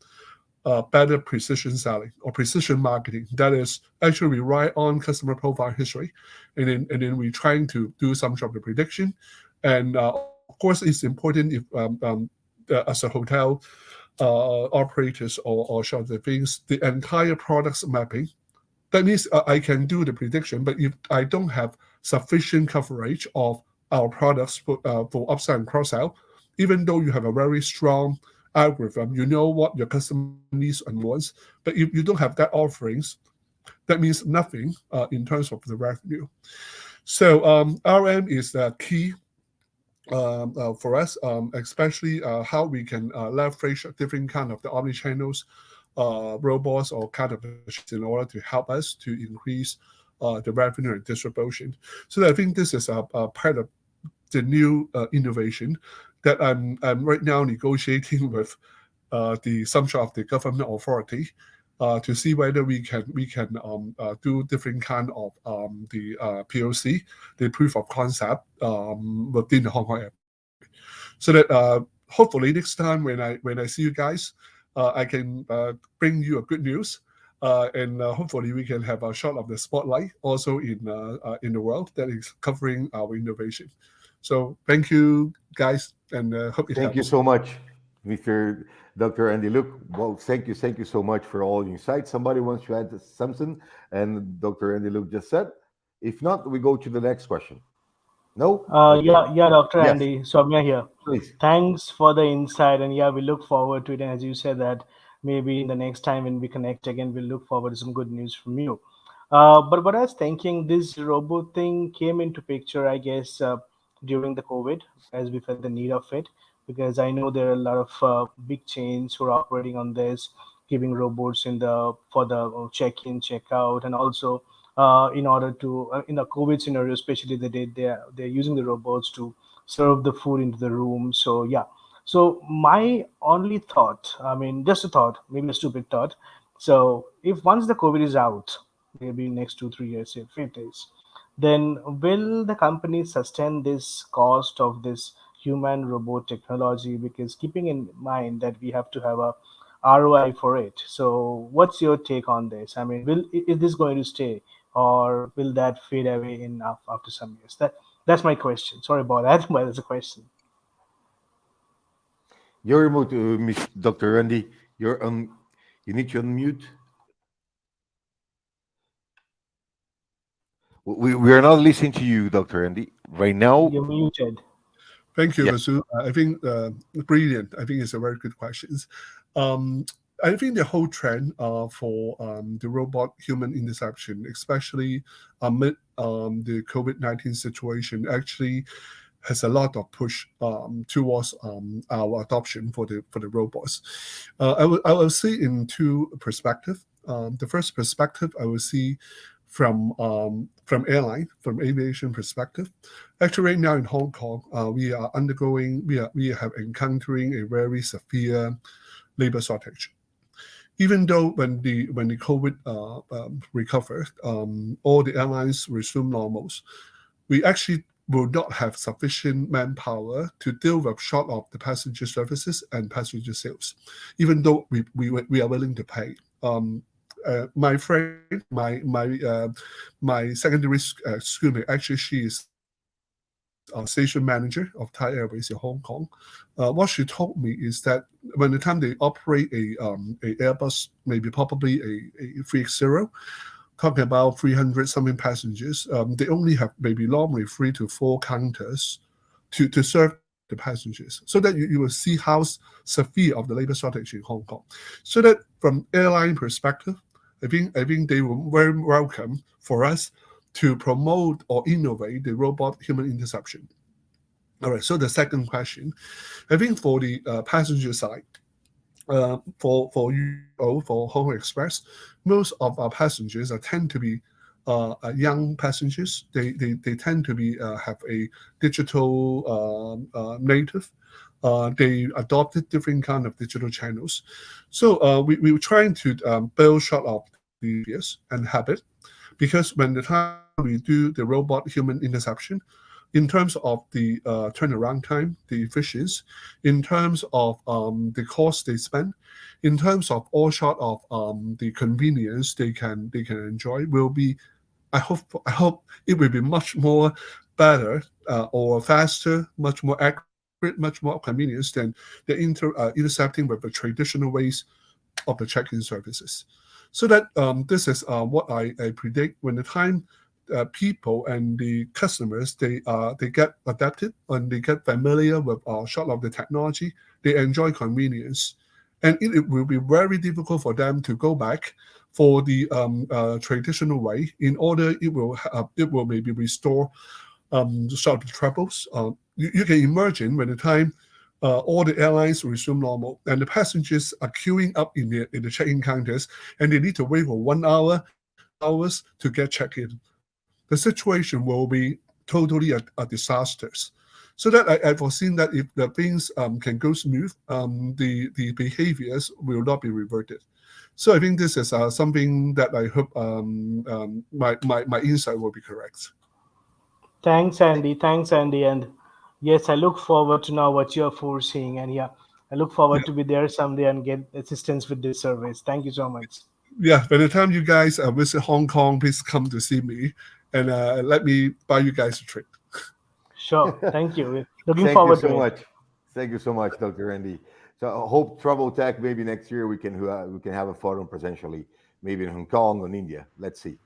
better precision selling or precision marketing. That is actually we rely on customer profile history, and then we're trying to do some sort of prediction. And of course, it's important if as a hotel operators or sort of the things, the entire products mapping. That means I can do the prediction, but if I don't have sufficient coverage of our products for upsell and cross-sell, even though you have a very strong algorithm, you know what your customer needs and wants, but if you don't have that offerings, that means nothing in terms of the revenue. So RM is the key for us, especially how we can leverage different kind of the omni-channels, robots or kind of in order to help us to increase the revenue and distribution. So I think this is a part of the new innovation that I'm right now negotiating with some sort of the government authority to see whether we can do different kind of the POC, the proof of concept within the Hong Kong app, so that hopefully next time when I see you guys, I can bring you a good news, and hopefully we can have a shot of the spotlight also in the world that is covering our innovation. So thank you guys, and hope it Thank you helps. so much, Mr. Dr. Andy Luke. Well, thank you so much for all your insights. Somebody wants to add something, and Dr. Andy Luke just said. If not, we go to the next question. No? Yeah, Dr. Yes. Andy, Soumya here. Please. Thanks for the insight, and yeah, we look forward to it. And as you said that maybe in the next time when we connect again, we'll look forward to some good news from you. But what I was thinking, this robot thing came into picture, I guess, during the COVID, as we felt the need of it, because I know there are a lot of big chains who are operating on this, giving robots for the check-in, check-out, and also in order to in a COVID scenario, especially they're using the robots to serve the food into the room. So yeah. So my only thought, I mean, just a thought, maybe a stupid thought. So if once the COVID is out, maybe next 2-3 years, say 5 days, then will the company sustain this cost of this human robot technology? Because keeping in mind that we have to have a ROI for it. So what's your take on this? I mean, is this going to stay, or will that fade away after some years? That's my question. Sorry about that, but it's a question. You're remote, Miss Dr. Randy. You're on. You need to unmute. We are not listening to you, Dr. Randy. Right now. You're muted. Thank you, Yeah. Basu. I think brilliant. I think it's a very good question. I think the whole trend for the robot human interception, especially amid the COVID-19 situation, actually has a lot of push towards our adoption for the robots. I will see in two perspectives. The first perspective I will see from aviation perspective. Actually, right now in Hong Kong, we are encountering a very severe labor shortage. even though when the COVID recovered, all the airlines resume normals, we actually will not have sufficient manpower to deal with short of the passenger services and passenger sales, even though we are willing to pay. My friend, my secondary schoolmate, actually she is station manager of Thai Airways in Hong Kong. What she told me is that when the time they operate a Airbus, maybe probably a 380, talking about 300 something passengers, they only have maybe normally 3 to 4 counters to serve the passengers, so that you will see how severe of the labor shortage in Hong Kong. So that from airline perspective, I think they were very welcome for us to promote or innovate the robot human interception. All right, so the second question, I think for the passenger side, for Hong Kong Express, most of our passengers tend to be young passengers. They tend to be have a digital native. They adopted different kind of digital channels. So we were trying to build short of the years and habit, because when the time we do the robot human interception, in terms of the turnaround time, the efficiency, in terms of the cost they spend, in terms of all short of the convenience they can enjoy, will be, I hope it will be much more better or faster, much more accurate, much more convenience than the intercepting with the traditional ways of the check-in services. So that this is what I predict when the time people and the customers they get adapted and they get familiar with short of the technology, they enjoy convenience, and it will be very difficult for them to go back for the traditional way. In order, it will maybe restore sort of troubles. You can imagine when the time all the airlines resume normal and the passengers are queuing up in the check-in counters and they need to wait for 1 hour, hours to get check-in. The situation will be totally a disaster. So that I foreseen that if the things can go smooth, the behaviors will not be reverted. So I think this is something that I hope my insight will be correct. Thanks, Andy. Thanks, Andy. And yes, I look forward to know what you're foreseeing. And yeah, I look forward to be there someday and get assistance with this service. Thank you so much. Yeah, by the time you guys visit Hong Kong, please come to see me and let me buy you guys a trip. Sure. Thank you. Looking Thank you forward so to it. much. Thank you so much, Dr. Andy. So I hope Travel Tech maybe next year we can have a forum presentially, maybe in Hong Kong or in India. Let's see.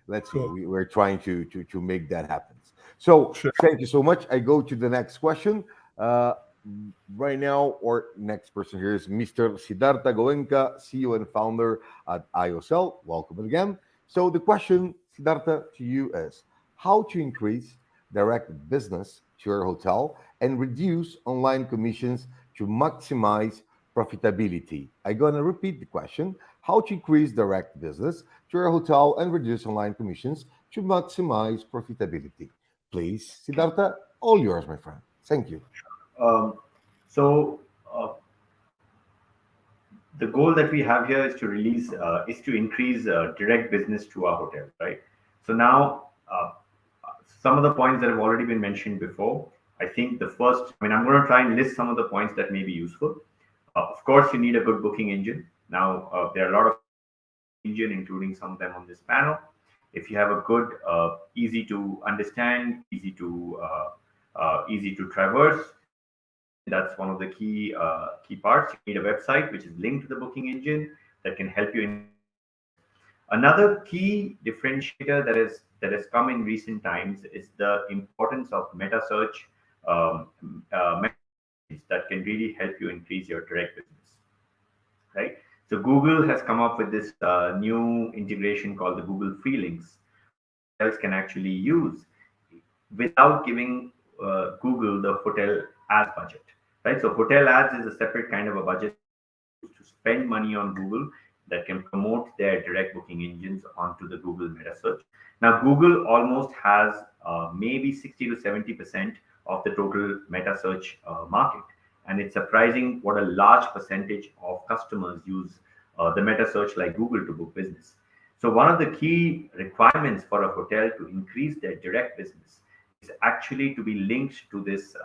Let's see. Cool. We're trying to make that happen. So Sure. thank you so much. I go to the next question. Right now, our next person here is Mr. Siddharta Goenka, CEO and founder at AIOSELL. Welcome again. So the question, Siddharta, to you is how to increase direct business to your hotel and reduce online commissions to maximize profitability. I'm going to repeat the question. How to increase direct business to your hotel and reduce online commissions to maximize profitability. Please, Siddharta, all yours, my friend. Thank you. So the goal that we have here is to increase direct business to our hotel, right? So now some of the points that have already been mentioned before. I think I'm going to try and list some of the points that may be useful. Of course, you need a good booking engine. Now there are a lot of engine, including some of them on this panel. If you have a good, easy to understand, easy to traverse, that's one of the key parts. You need a website which is linked to the booking engine that can help you. Another key differentiator that has come in recent times is the importance of meta search that can really help you increase your direct business, right? So Google has come up with this new integration called the Google Free Links. Hotels can actually use without giving Google the hotel ads budget, right? So hotel ads is a separate kind of a budget to spend money on Google that can promote their direct booking engines onto the Google meta search. Now, Google almost has maybe 60 to 70% of the total meta search market. And it's surprising what a large percentage of customers use the meta search like Google to book business. So one of the key requirements for a hotel to increase their direct business is actually to be linked to this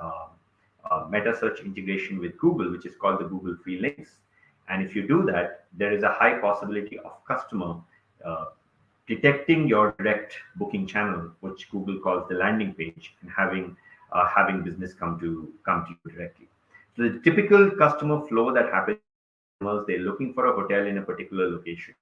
meta search integration with Google, which is called the Google Free Links. And if you do that, there is a high possibility of customer uh, detecting your direct booking channel, which Google calls the landing page, and having business come to you directly. So the typical customer flow that happens, they're looking for a hotel in a particular location.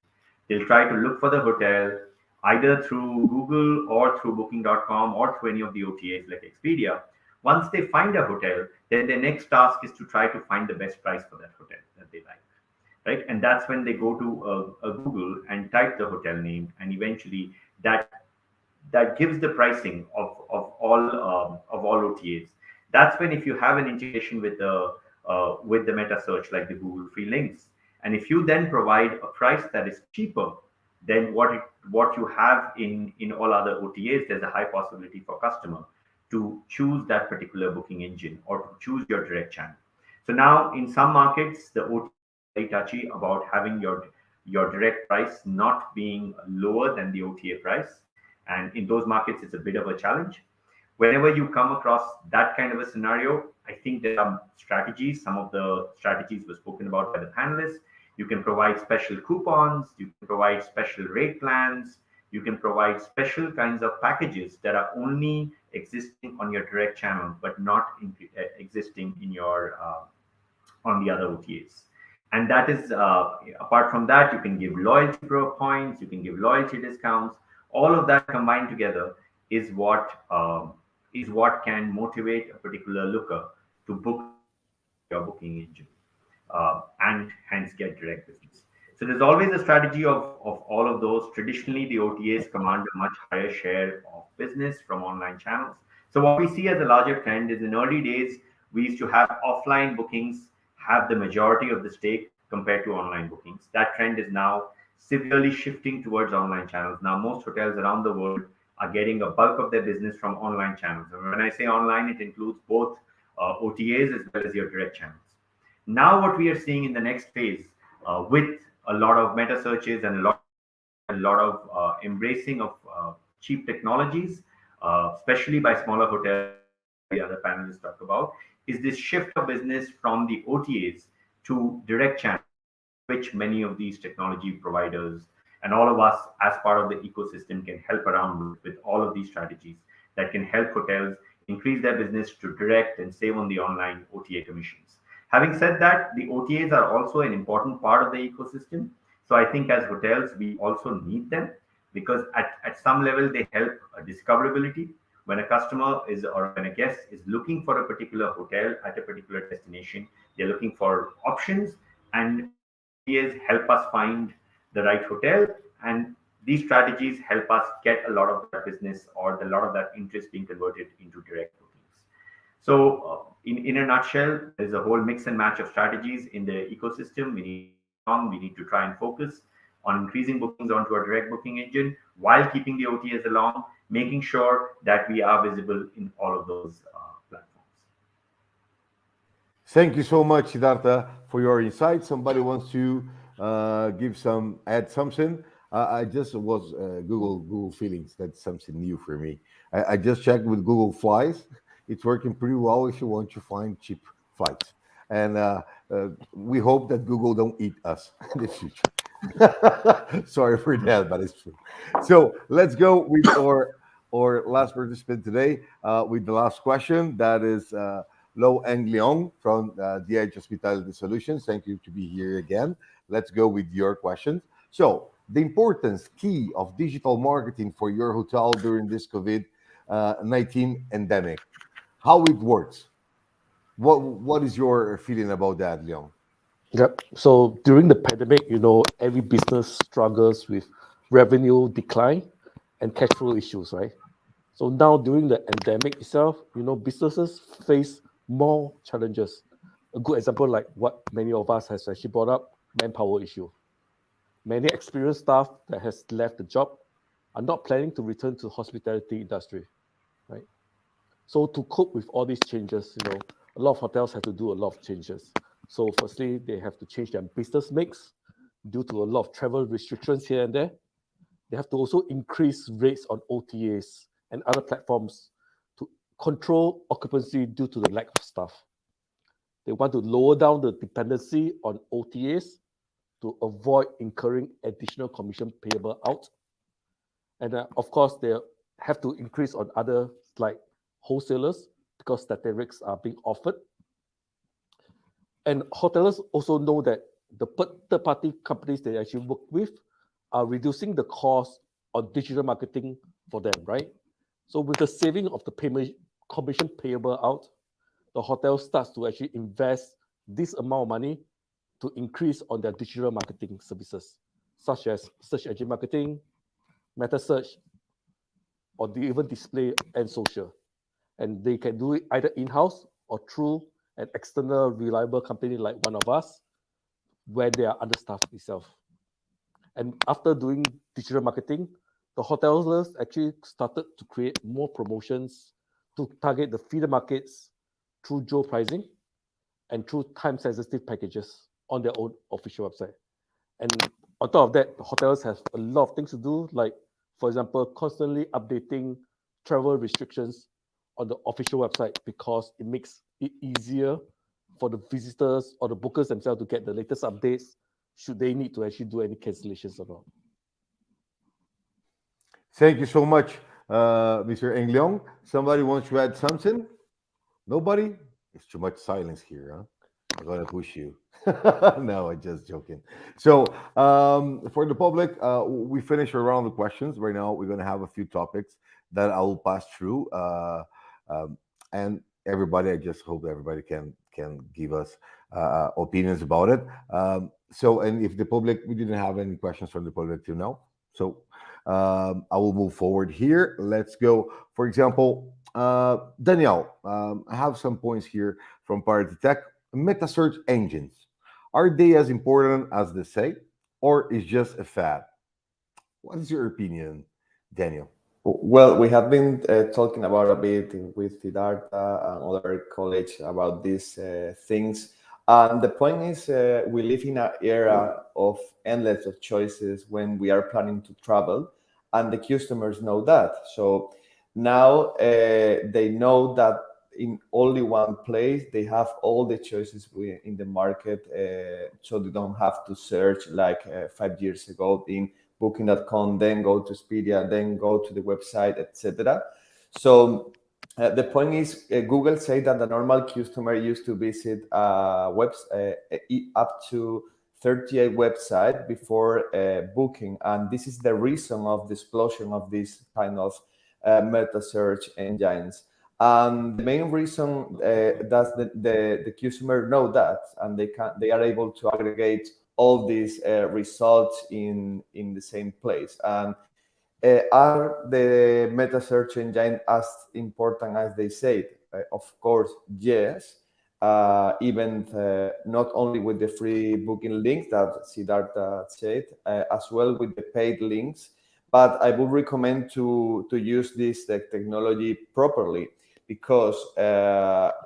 They'll try to look for the hotel either through Google or through Booking.com or through any of the OTAs like Expedia. Once they find a hotel, then their next task is to try to find the best price for that hotel that they like, right? And that's when they go to a Google and type the hotel name, and eventually that gives the pricing of all OTAs. That's when, if you have an integration with the meta search like the Google Free Links, and if you then provide a price that is cheaper than what you have in all other OTAs, there's a high possibility for customer to choose that particular booking engine or to choose your direct channel. So now in some markets, the OTA is very touchy about having your direct price not being lower than the OTA price. And in those markets, it's a bit of a challenge. Whenever you come across that kind of a scenario, I think there are strategies. Some of the strategies were spoken about by the panelists. You can provide special coupons, you can provide special rate plans, you can provide special kinds of packages that are only existing on your direct channel, but not existing in your on the other OTAs. And that is, apart from that, you can give loyalty points, you can give loyalty discounts. All of that combined together is what can motivate a particular looker to book your booking engine, and hence get direct business. So there's always a strategy of all of those. Traditionally, the OTAs command a much higher share of business from online channels. So what we see as a larger trend is, in early days, we used to have offline bookings have the majority of the stake compared to online bookings. That trend is now severely shifting towards online channels. Now, most hotels around the world are getting a bulk of their business from online channels. And when I say online, it includes both OTAs as well as your direct channels. Now, what we are seeing in the next phase, with a lot of meta searches and a lot of embracing of cheap technologies, especially by smaller hotels, the other panelists talk about, is this shift of business from the OTAs to direct channels, which many of these technology providers and all of us as part of the ecosystem can help around with all of these strategies that can help hotels increase their business to direct and save on the online OTA commissions. Having said that, the OTAs are also an important part of the ecosystem. So I think as hotels, we also need them, because at some level, they help discoverability. When a customer is, or when a guest is looking for a particular hotel at a particular destination, they're looking for options, and OTAs help us find the right hotel. And these strategies help us get a lot of that business or a lot of that interest being converted into direct bookings. So, in a nutshell, there's a whole mix and match of strategies in the ecosystem. We need to try and focus on increasing bookings onto our direct booking engine while keeping the OTAs along, making sure that we are visible in all of those platforms. Thank you so much, Siddharta, for your insights. Somebody wants to add something. I just was Google Feelings. That's something new for me. I just checked with Google Flies. It's working pretty well if you want to find cheap flights. And we hope that Google don't eat us in the future. Sorry for that, but it's true. So let's go with our last participant today with the last question. That is Leong from the Edge Hospitality Solutions. Thank you to be here again. Let's go with your question. So the importance key of digital marketing for your hotel during this COVID-19 endemic, how it works. What is your feeling about that, Leong? Yep. So during the pandemic, every business struggles with revenue decline and cash flow issues, right? So now during the endemic itself, businesses face more challenges. A good example, like what many of us has actually brought up, manpower issue. Many experienced staff that has left the job are not planning to return to the hospitality industry, right? So to cope with all these changes, a lot of hotels have to do a lot of changes. So firstly, they have to change their business mix, due to a lot of travel restrictions here and there. They have to also increase rates on OTAs and other platforms to control occupancy due to the lack of staff. They want to lower down the dependency on OTAs to avoid incurring additional commission payable out. And of course, they have to increase on other like wholesalers because statistics are being offered. And hoteliers also know that the third-party companies they actually work with are reducing the cost on digital marketing for them, right? So with the saving of the payment commission payable out, the hotel starts to actually invest this amount of money to increase on their digital marketing services, such as search engine marketing, meta search, or even display and social. And they can do it either in-house or through an external reliable company like one of us, where they are understaffed itself. And after doing digital marketing, the hoteliers actually started to create more promotions to target the feeder markets through geo pricing and through time-sensitive packages on their own official website. And on top of that, the hotels have a lot of things to do, like, for example, constantly updating travel restrictions on the official website because it makes it easier for the visitors or the bookers themselves to get the latest updates should they need to actually do any cancellations or not. Thank you so much, Mr. Eng Leong. Somebody wants to add something? Nobody? It's too much silence here, huh? I'm gonna push you. No, I'm just joking. So, for the public, we finished our round of questions. Right now, we're gonna have a few topics that I will pass through, and everybody. I just hope everybody can give us opinions about it. So, and if the public, we didn't have any questions from the public till now. So, I will move forward here. Let's go. For example, Danielle, I have some points here from PARATY Tech. Meta search engines, are they as important as they say, or is just a fad? What is your opinion, Daniel? Well, we have been talking about a bit with Siddharta and other colleagues about these things. And the point is, we live in an era of endless of choices when we are planning to travel, and the customers know that. So now they know that in only one place they have all the choices in the market, so they don't have to search like 5 years ago in Booking.com, then go to Expedia, then go to the website, etc. So the point is, Google said that the normal customer used to visit up to 38 websites before booking, and this is the reason of the explosion of this kind of meta search engines. And the main reason that the customer know that, and they are able to aggregate all these results in the same place. And are the meta search engine as important as they say? Of course, yes. Even not only with the free booking links that Siddharta said, as well with the paid links. But I would recommend to use this technology properly, because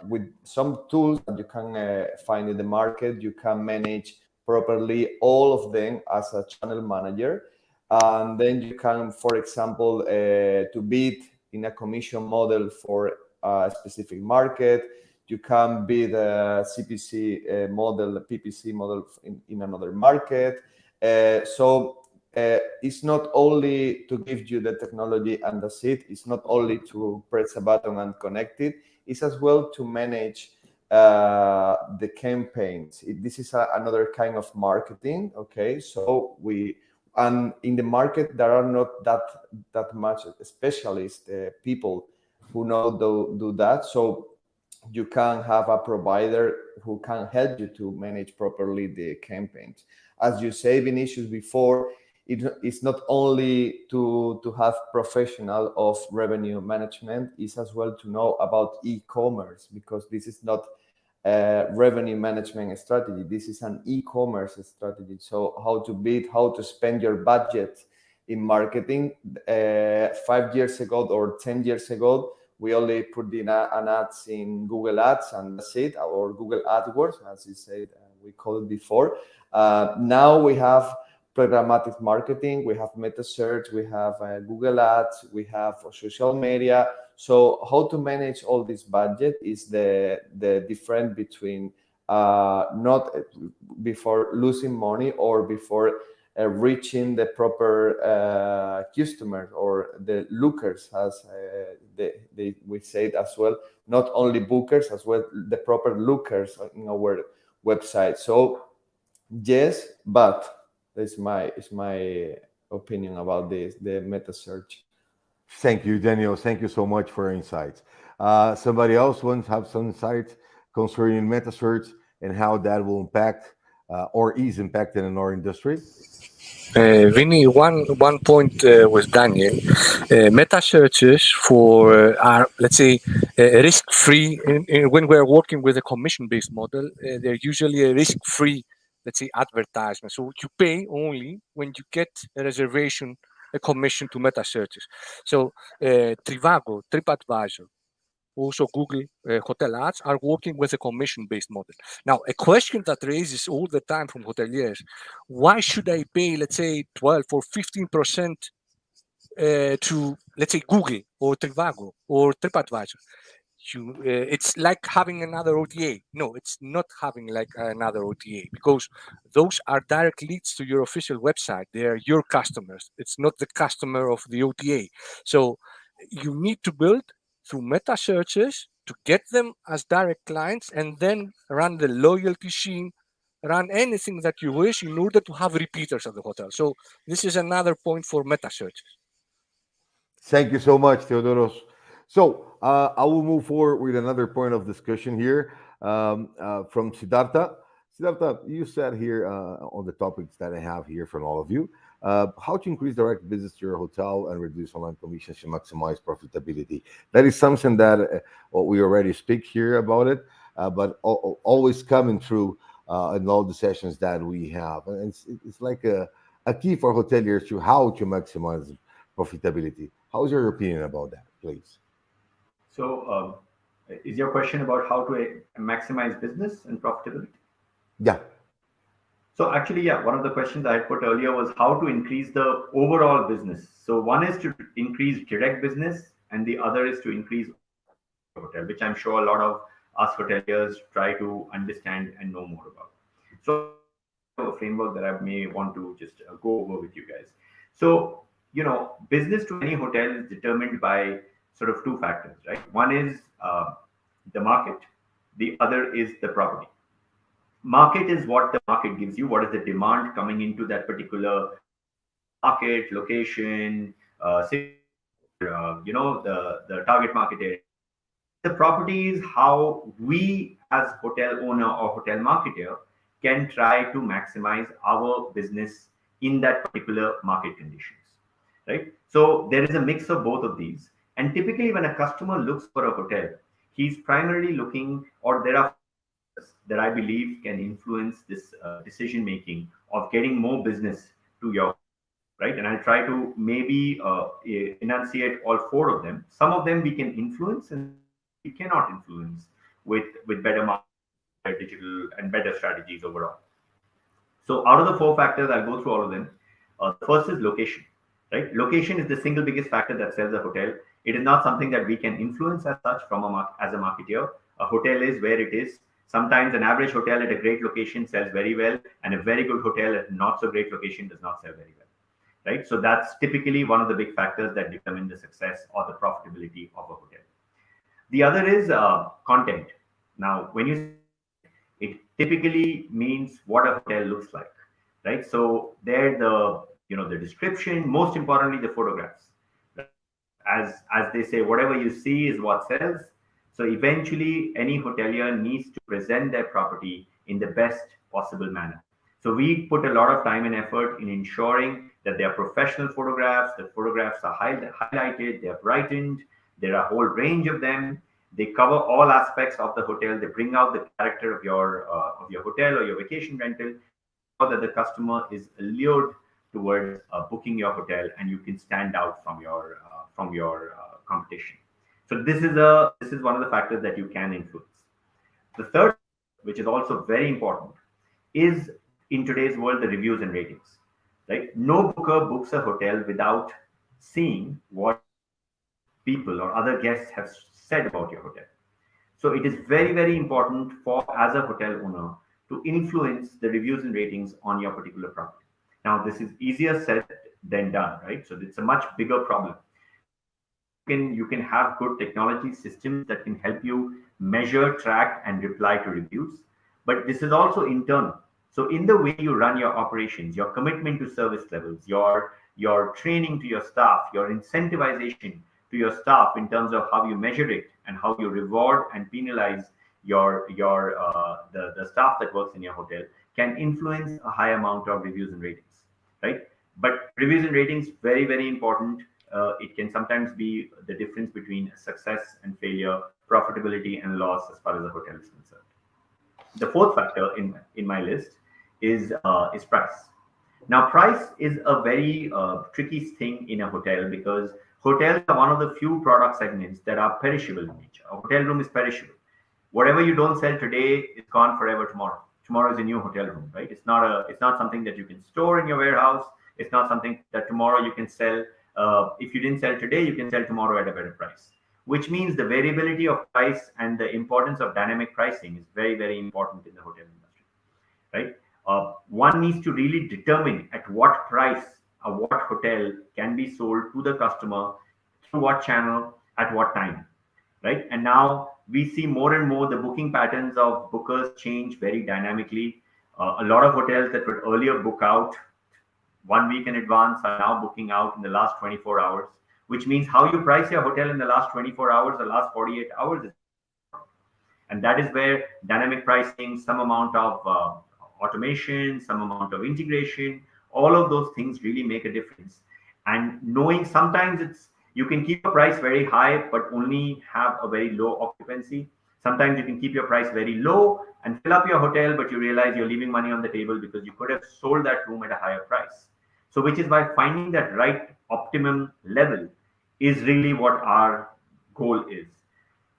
with some tools that you can find in the market, you can manage properly all of them as a channel manager. And then you can, for example, to bid in a commission model for a specific market, you can bid a CPC model, a PPC model in another market. So it's not only to give you the technology and that's it. It's not only to press a button and connect it. It's as well to manage the campaigns. This is another kind of marketing. Okay, so and in the market there are not that much specialist people who know do that. So you can have a provider who can help you to manage properly the campaigns. As you say, Vinicius, before, it's not only to have professional of revenue management, it's as well to know about e-commerce, because this is not a revenue management strategy. This is an e-commerce strategy. So how to bid, how to spend your budget in marketing. 5 years ago or 10 years ago, we only put in an ads in Google Ads and that's it, or Google AdWords, as you said, we called it before. Now we have programmatic marketing, we have meta search, we have Google Ads, we have social media. So how to manage all this budget is the difference between not before losing money or before reaching the proper customers or the lookers, as we say it as well, not only bookers, as well the proper lookers in our website. So yes, but it's my opinion about this, the meta search. Thank you, Daniel. Thank you so much for your insights. Somebody else wants to have some insights concerning meta search and how that will impact or is impacted in our industry? Vinny, one point with Daniel. Meta searches for are, let's say, risk-free. When we're working with a commission-based model, they're usually a risk-free, let's say, advertisement. So you pay only when you get a reservation, a commission to meta searches. So Trivago, TripAdvisor, also Google hotel ads are working with a commission-based model. Now, a question that raises all the time from hoteliers: why should I pay, let's say, 12 or 15% to, let's say, Google or Trivago or TripAdvisor? It's like having another OTA. No, it's not having like another OTA, because those are direct leads to your official website. They are your customers. It's not the customer of the OTA. So you need to build through meta searches to get them as direct clients, and then run the loyalty scheme, run anything that you wish in order to have repeaters at the hotel. So this is another point for meta searches. Thank you so much, Theodoros. So I will move forward with another point of discussion here from Siddharta. Siddharta, you said here on the topics that I have here from all of you, how to increase direct business to your hotel and reduce online commissions to maximize profitability. That is something that we already speak here about it, but always coming through in all the sessions that we have. And it's like a key for hoteliers to how to maximize profitability. How's your opinion about that, please? So, is your question about how to maximize business and profitability? Yeah. So actually, yeah, one of the questions I had put earlier was how to increase the overall business. So one is to increase direct business, and the other is to increase hotel, which I'm sure a lot of us hoteliers try to understand and know more about. So a framework that I may want to just go over with you guys. So, business to any hotel is determined by sort of two factors, right? One is the market, the other is the property. Market is what the market gives you, what is the demand coming into that particular market, location, the target market area. The property is how we as hotel owner or hotel marketer can try to maximize our business in that particular market conditions, right? So there is a mix of both of these. And typically when a customer looks for a hotel, he's primarily looking, or there are that I believe can influence this decision making of getting more business to your, right? And I'll try to maybe enunciate all four of them. Some of them we can influence and we cannot influence with better marketing, digital, and better strategies overall. So out of the four factors, I'll go through all of them. The first is location, right? Location is the single biggest factor that sells a hotel. It is not something that we can influence as such as a marketer. A hotel is where it is. Sometimes an average hotel at a great location sells very well, and a very good hotel at a not so great location does not sell very well, right? So that's typically one of the big factors that determine the success or the profitability of a hotel. The other is content. Now, when you it typically means what a hotel looks like, right? So there, the description, most importantly, the photographs. As they say, whatever you see is what sells. So eventually, any hotelier needs to present their property in the best possible manner. So we put a lot of time and effort in ensuring that they are professional photographs. The photographs are highlighted, they are brightened. There are a whole range of them. They cover all aspects of the hotel. They bring out the character of your hotel or your vacation rental, so that the customer is allured towards booking your hotel, and you can stand out from your competition. So this is one of the factors that you can influence. The third, which is also very important, is in today's world the reviews and ratings. Right? No booker books a hotel without seeing what people or other guests have said about your hotel. So it is very, very important for as a hotel owner to influence the reviews and ratings on your particular property. Now, this is easier said than done, right? So it's a much bigger problem. You can have good technology systems that can help you measure, track, and reply to reviews. But this is also internal. So in the way you run your operations, your commitment to service levels, your training to your staff, your incentivization to your staff in terms of how you measure it and how you reward and penalize the staff that works in your hotel can influence a high amount of reviews and ratings, right? But reviews and ratings very, very important. It can sometimes be the difference between success and failure, profitability and loss as far as the hotel is concerned. The fourth factor in my list is price. Now, price is a very tricky thing in a hotel because hotels are one of the few product segments that are perishable in nature. A hotel room is perishable. Whatever you don't sell today is gone forever tomorrow. Tomorrow is a new hotel room, right? It's not something that you can store in your warehouse. It's not something that tomorrow you can sell. If you didn't sell today, you can sell tomorrow at a better price. Which means the variability of price and the importance of dynamic pricing is very, very important in the hotel industry, right? One needs to really determine at what price what hotel can be sold to the customer, through what channel, at what time, right? And now we see more and more the booking patterns of bookers change very dynamically. A lot of hotels that would earlier book out 1 week in advance are now booking out in the last 24 hours, which means how you price your hotel in the last 24 hours, the last 48 hours is. And that is where dynamic pricing, some amount of automation, some amount of integration, all of those things really make a difference. And knowing sometimes you can keep a price very high, but only have a very low occupancy. Sometimes you can keep your price very low and fill up your hotel, but you realize you're leaving money on the table because you could have sold that room at a higher price. So which is why finding that right optimum level is really what our goal is.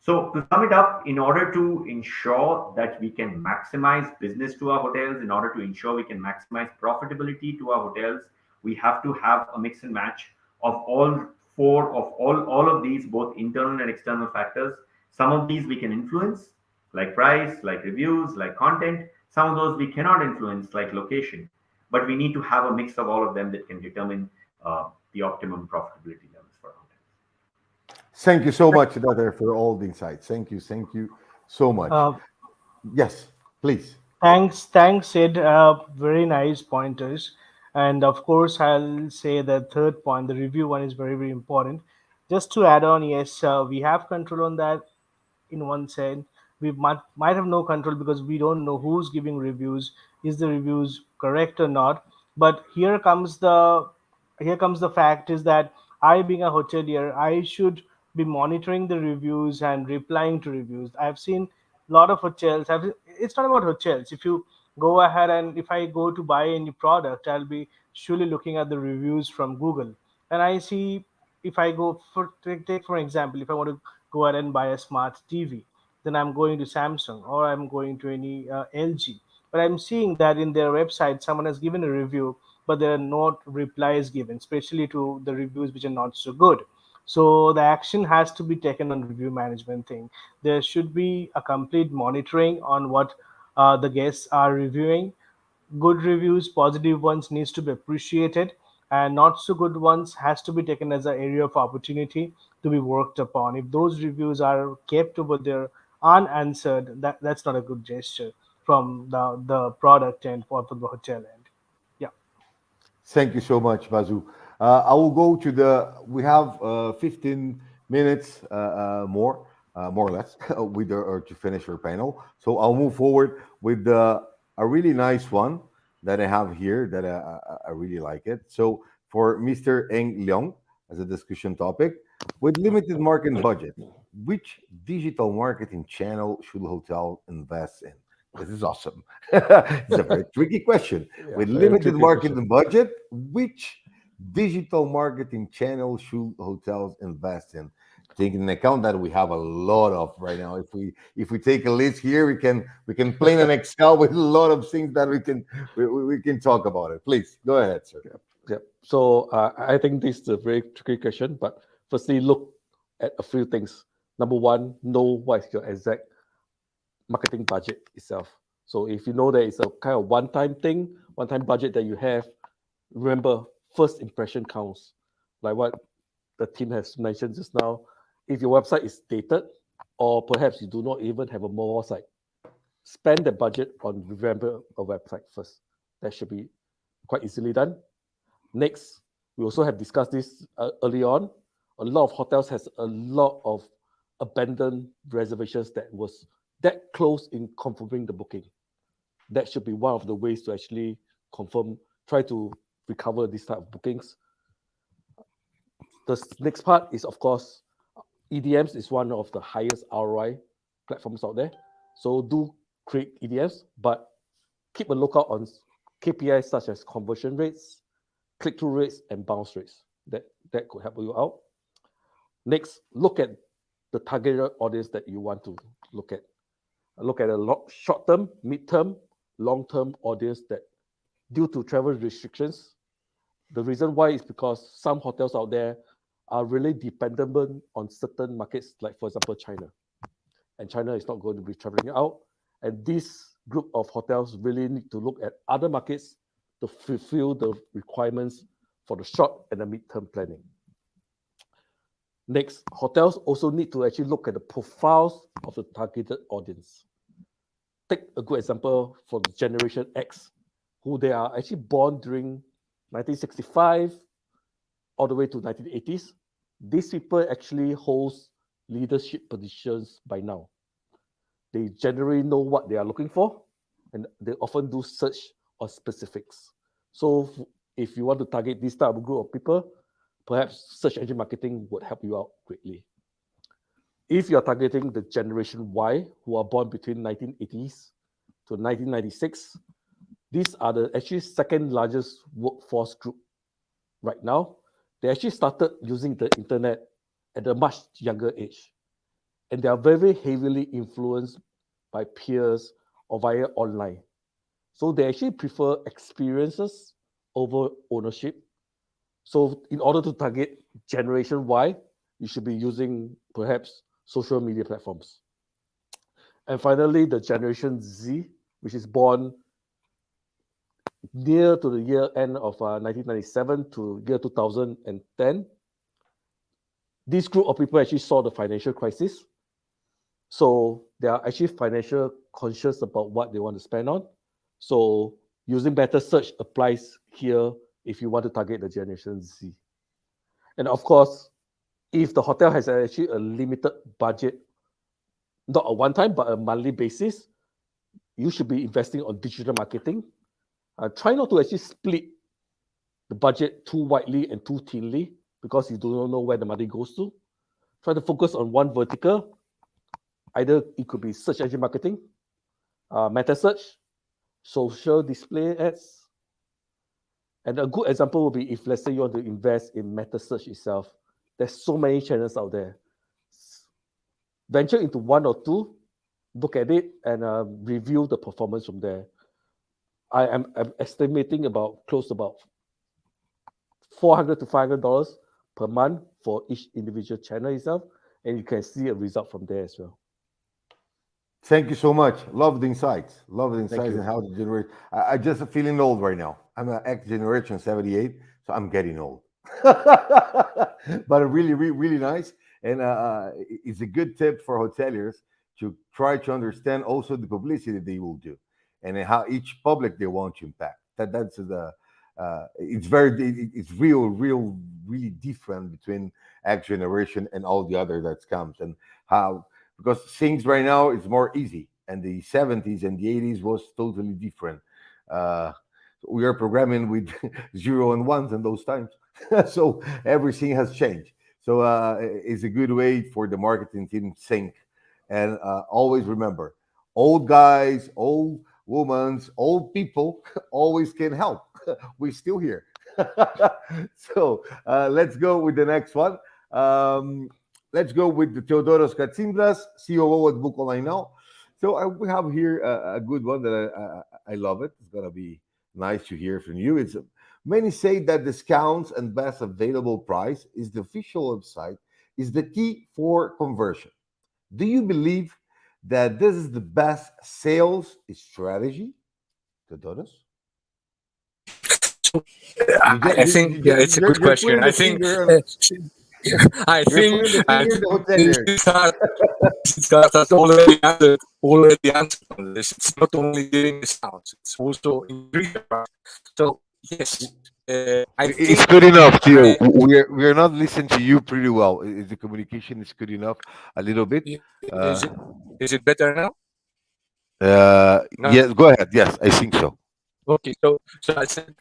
So to sum it up, in order to ensure that we can maximize business to our hotels, in order to ensure we can maximize profitability to our hotels, we have to have a mix and match of all of these, both internal and external factors. Some of these we can influence, like price, like reviews, like content. Some of those we cannot influence, like location. But we need to have a mix of all of them that can determine the optimum profitability levels for our hotels. Thank you so much, Siddharta, for all the insights. Thank you so much. Yes, please. Thanks, Sid. Very nice pointers. And of course, I'll say the third point, the review one, is very, very important. Just to add on, yes, we have control on that in one sense. We might have no control because we don't know who's giving reviews. Is the reviews correct or not? But here comes the fact is that I, being a hotelier, I should be monitoring the reviews and replying to reviews. I've seen a lot of hotels. It's not about hotels. If you go ahead and if I go to buy any product, I'll be surely looking at the reviews from Google, and I see if I go for take for example, if I want to go ahead and buy a smart TV, then I'm going to Samsung or I'm going to any LG. But I'm seeing that in their website, someone has given a review, but there are not replies given, especially to the reviews which are not so good. So the action has to be taken on review management thing. There should be a complete monitoring on what the guests are reviewing. Good reviews, positive ones, needs to be appreciated, and not so good ones has to be taken as an area of opportunity to be worked upon. If those reviews are kept over there unanswered, that's not a good gesture from the product and for the hotel end. Yeah. Thank you so much, Basu. I will go to we have 15 minutes more or less, to finish our panel. So I'll move forward with a really nice one that I have here that I really like it. So for Mr. Leong as a discussion topic, with limited marketing budget, which digital marketing channel should hotel invest in? This is awesome. It's a very tricky question. Yeah, With very limited tricky marketing question. budget, which digital marketing channel should hotels invest in? taking into account that we have a lot of right now. If we take a list here, we can play an Excel with a lot of things that we can talk about it. Please go ahead, sir. Yeah. So I think this is a very tricky question, but firstly, look at a few things. Number one, know what is your exact marketing budget itself. So if you know that it's a kind of one-time thing, one-time budget that you have, remember, first impression counts. Like what the team has mentioned just now, if your website is dated, or perhaps you do not even have a mobile site, spend the budget on revamping a website first. That should be quite easily done. Next, we also have discussed this early on. A lot of hotels has a lot of abandoned reservations that was that close in confirming the booking. That should be one of the ways to actually try to recover this type of bookings. The next part is, of course, EDMs is one of the highest ROI platforms out there. So do create EDMs, but keep a lookout on KPIs such as conversion rates, click-through rates, and bounce rates. That could help you out. Next, look at the targeted audience that you want to look at. Look at a short-term, mid-term, long-term audience that, due to travel restrictions, the reason why is because some hotels out there are really dependent on certain markets, like, for example, China. And China is not going to be traveling out. And this group of hotels really need to look at other markets to fulfill the requirements for the short and the mid-term planning. Next, hotels also need to actually look at the profiles of the targeted audience. Take a good example for the Generation X, who they are actually born during 1965 all the way to 1980s. These people actually hold leadership positions by now. They generally know what they are looking for, and they often do search on specifics. So if you want to target this type of group of people, perhaps search engine marketing would help you out greatly. If you're targeting the Generation Y, who are born between 1980s to 1996, these are the actually second largest workforce group right now. They actually started using the internet at a much younger age. And they are very heavily influenced by peers or via online. So they actually prefer experiences over ownership. So in order to target Generation Y, you should be using perhaps social media platforms. And finally, the Generation Z, which is born near to the year end of 1997 to year 2010. This group of people actually saw the financial crisis. So they are actually financial conscious about what they want to spend on. So using better search applies here if you want to target the Generation Z. And of course, if the hotel has actually a limited budget, not a one-time, but a monthly basis, you should be investing on digital marketing. Try not to actually split the budget too widely and too thinly because you do not know where the money goes to. Try to focus on one vertical. Either it could be search engine marketing, meta search, social display ads. And a good example would be if, let's say, you want to invest in meta search itself. There's so many channels out there. Venture into one or two, look at it, and review the performance from there. I'm estimating close to about $400 to $500 per month for each individual channel itself, and you can see a result from there as well. Thank you so much. Love the insights. Love the insights and how to generate. I just feeling old right now. I'm an X generation 78, so I'm getting old. But really, really, really nice. And it's a good tip for hoteliers to try to understand also the publicity they will do and how each public they want to impact. That's the it's really different between X generation and all the other that comes, and how, because things right now is more easy, and the 70s and the 80s was totally different. We are programming with 0 and 1s in those times. So everything has changed. So it's a good way for the marketing team to think. And always remember, old guys, old women, old people always can help. We're still here. So let's go with the next one. let's go with the Theodoros Katsimpras, COO at BOOKONLINENOW. So we have here a good one that I love it. It's gonna be nice to hear from you. It's many say that discounts and best available price is the official website is the key for conversion. Do you believe that this is the best sales strategy, Theodoros? I think it's a good question. I think I think Siddharta already answered on this. It's not only giving discounts; it's also increasing the price. So yes, it's good enough, Theo. We're not listening to you pretty well. Is the communication is good enough? A little bit. Is it better now? Yes. Go ahead. Yes, I think so. Okay, so I said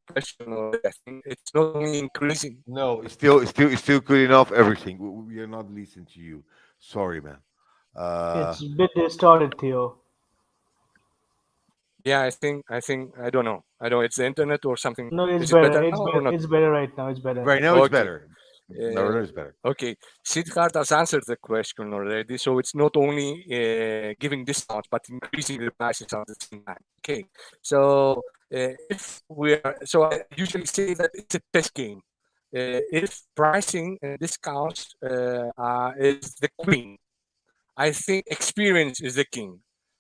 question. I think it's not only increasing. No, it's still good enough. Everything. We are not listening to you. Sorry, man. It's a bit distorted, Theo. Yeah, I think I don't know. I don't know. It's the internet or something. No, it's Is better. It better It's better right now. It's better. Right now, it's Okay. better. No, it's better. Okay, Siddharta has answered the question already. So it's not only giving discounts, but increasing the prices at the same time. Okay, so I usually say that it's a test game. If pricing and discounts is the queen, I think experience is the king.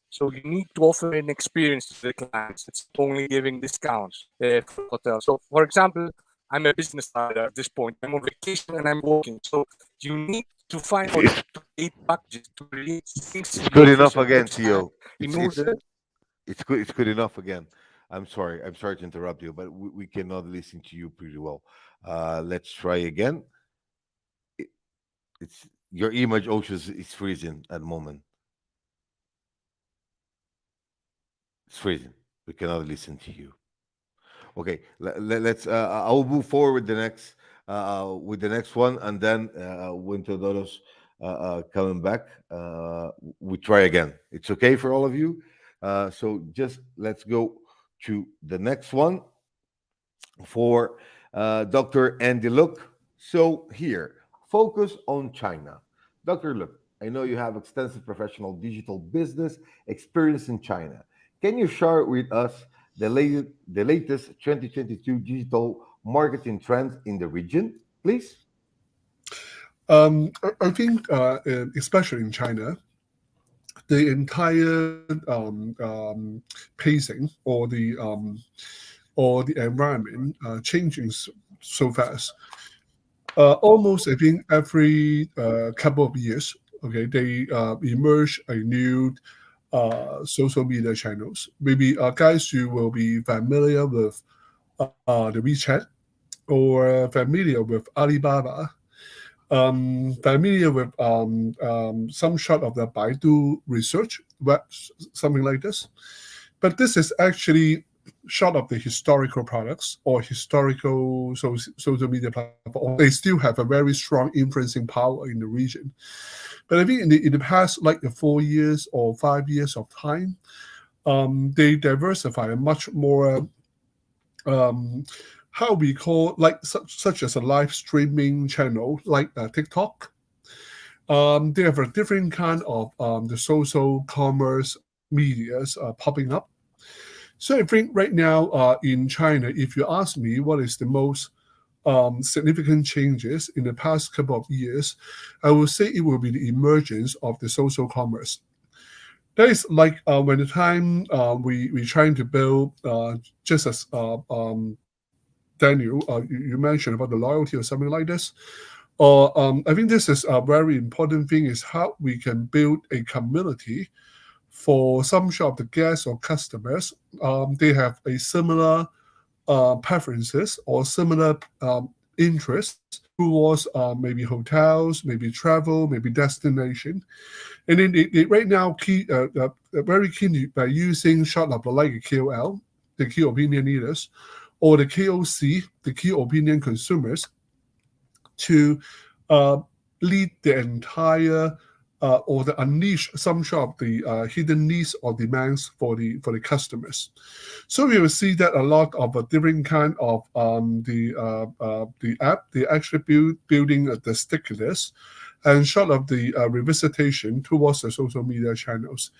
So you need to offer an experience to the clients. It's only giving discounts for hotels. So, for example, I'm a business traveler at this point. I'm on vacation and I'm working. So you need to find out to create packages to create things. It's good enough again, Theo. It's good enough again. I'm sorry to interrupt you, but we cannot listen to you pretty well. Let's try again. It's your image also is freezing at the moment. It's freezing. We cannot listen to you. Okay, let's. I'll move forward with the next one, and then when Theodoros coming back, we try again. It's okay for all of you. So just let's go to the next one for Dr. Andy Look. So here, focus on China. Dr. Look, I know you have extensive professional digital business experience in China. Can you share with us the latest 2022 digital marketing trends in the region, please? I think, especially in China, the entire pacing or the environment changing so fast. Almost, I think, every couple of years, okay, they emerge a new social media channels. Maybe guys, you will be familiar with the WeChat or familiar with Alibaba, familiar with some sort of the Baidu research web, something like this. But this is actually short of the historical products or historical social media platform. They still have a very strong influencing power in the region. But I think in the past, like the 4 years or 5 years of time, they diversify much more, how we call, like such as a live streaming channel, like TikTok. They have a different kind of the social commerce medias popping up. So I think right now in China, if you ask me what is the most significant changes in the past couple of years, I would say it will be the emergence of the social commerce. That is like when the time we trying to build, just as Daniel, you mentioned about the loyalty or something like this. I think this is a very important thing, is how we can build a community for some sort of the guests or customers. They have a similar preferences or similar interests towards maybe hotels, maybe travel, maybe destination. And then they right now very keen by using short of like a KOL, the key opinion leaders, or the KOC, the key opinion consumers, to lead the entire or the unleash some sort of the hidden needs or demands for the customers. So we will see that a lot of a different kind of the app, they actually building the stickiness and sort of the revisitation towards the social media channels.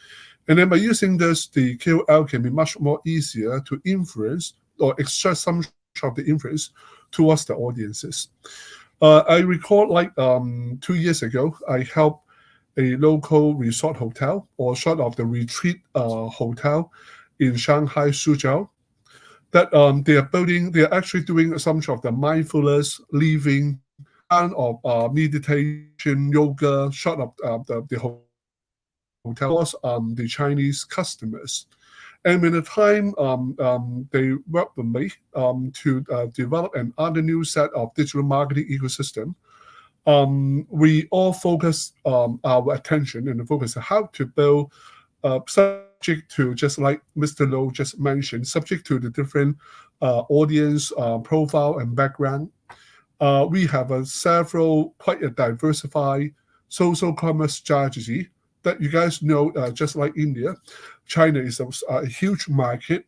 And then by using this, the KOL can be much more easier to influence or extract some of the influence towards the audiences. I recall like 2 years ago, I helped a local resort hotel or sort of the retreat hotel in Shanghai, Suzhou, that they are actually doing some sort of the mindfulness living kind of meditation, yoga, sort of the hotel was the Chinese customers. And in the time they worked with me to develop another new set of digital marketing ecosystem, we all focus our attention and focus on how to build subject to, just like Mr. Low just mentioned, subject to the different audience profile and background. We have several quite a diversified social commerce strategy that you guys know, just like India, China is a huge market.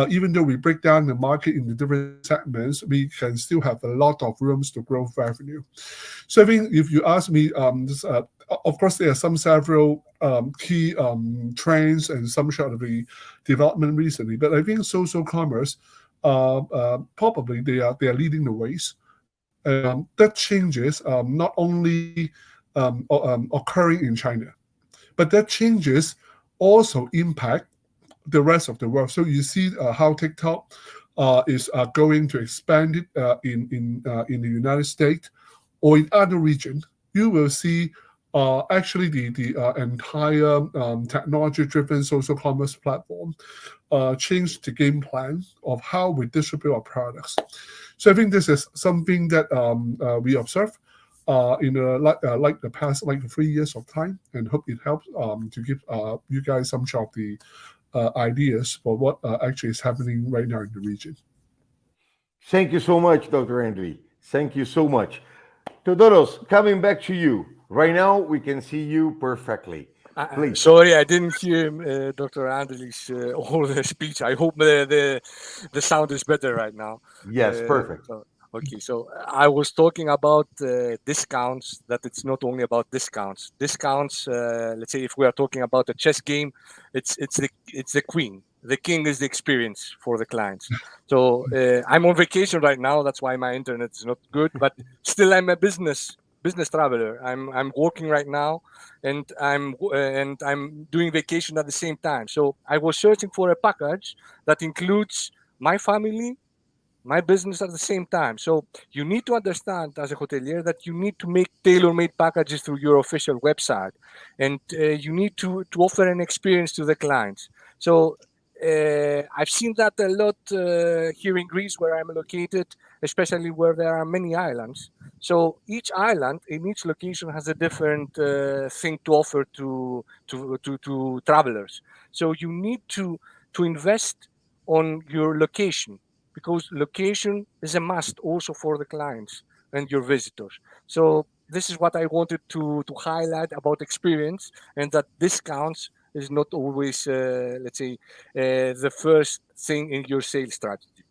Even though we break down the market into different segments, we can still have a lot of rooms to grow revenue. So I think if you ask me, of course, there are some several key trends and some sort of the development recently, but I think social commerce, probably they are leading the ways. That changes not only occurring in China, but that changes also impact the rest of the world. So you see how TikTok is going to expand it in the United States or in other regions. You will see actually the entire technology-driven social commerce platform change the game plan of how we distribute our products. So I think this is something that we observe in like the past 3 years of time, and hope it helps to give you guys some sort of the ideas for what actually is happening right now in the region. Thank you so much, Dr. Andre. Thank you so much. Theodoros, coming back to you. Right now, we can see you perfectly. Please. Sorry, I didn't hear Dr. Andrew's whole speech. I hope the sound is better right now. Yes, perfect. Okay, so I was talking about discounts, that it's not only about discounts. Discounts, let's say if we are talking about a chess game, it's the queen. The king is the experience for the clients. So I'm on vacation right now. That's why my internet is not good, but still I'm a business traveler. I'm working right now, and I'm doing vacation at the same time. So I was searching for a package that includes my family, my business at the same time. So you need to understand as a hotelier that you need to make tailor-made packages through your official website, and you need to offer an experience to the clients. So I've seen that a lot here in Greece, where I'm located, especially where there are many islands. So each island in each location has a different thing to offer to travelers. So you need to invest on your location, because location is a must also for the clients and your visitors. So this is what I wanted to highlight about experience, and that discounts is not always, let's say, the first thing in your sales strategy.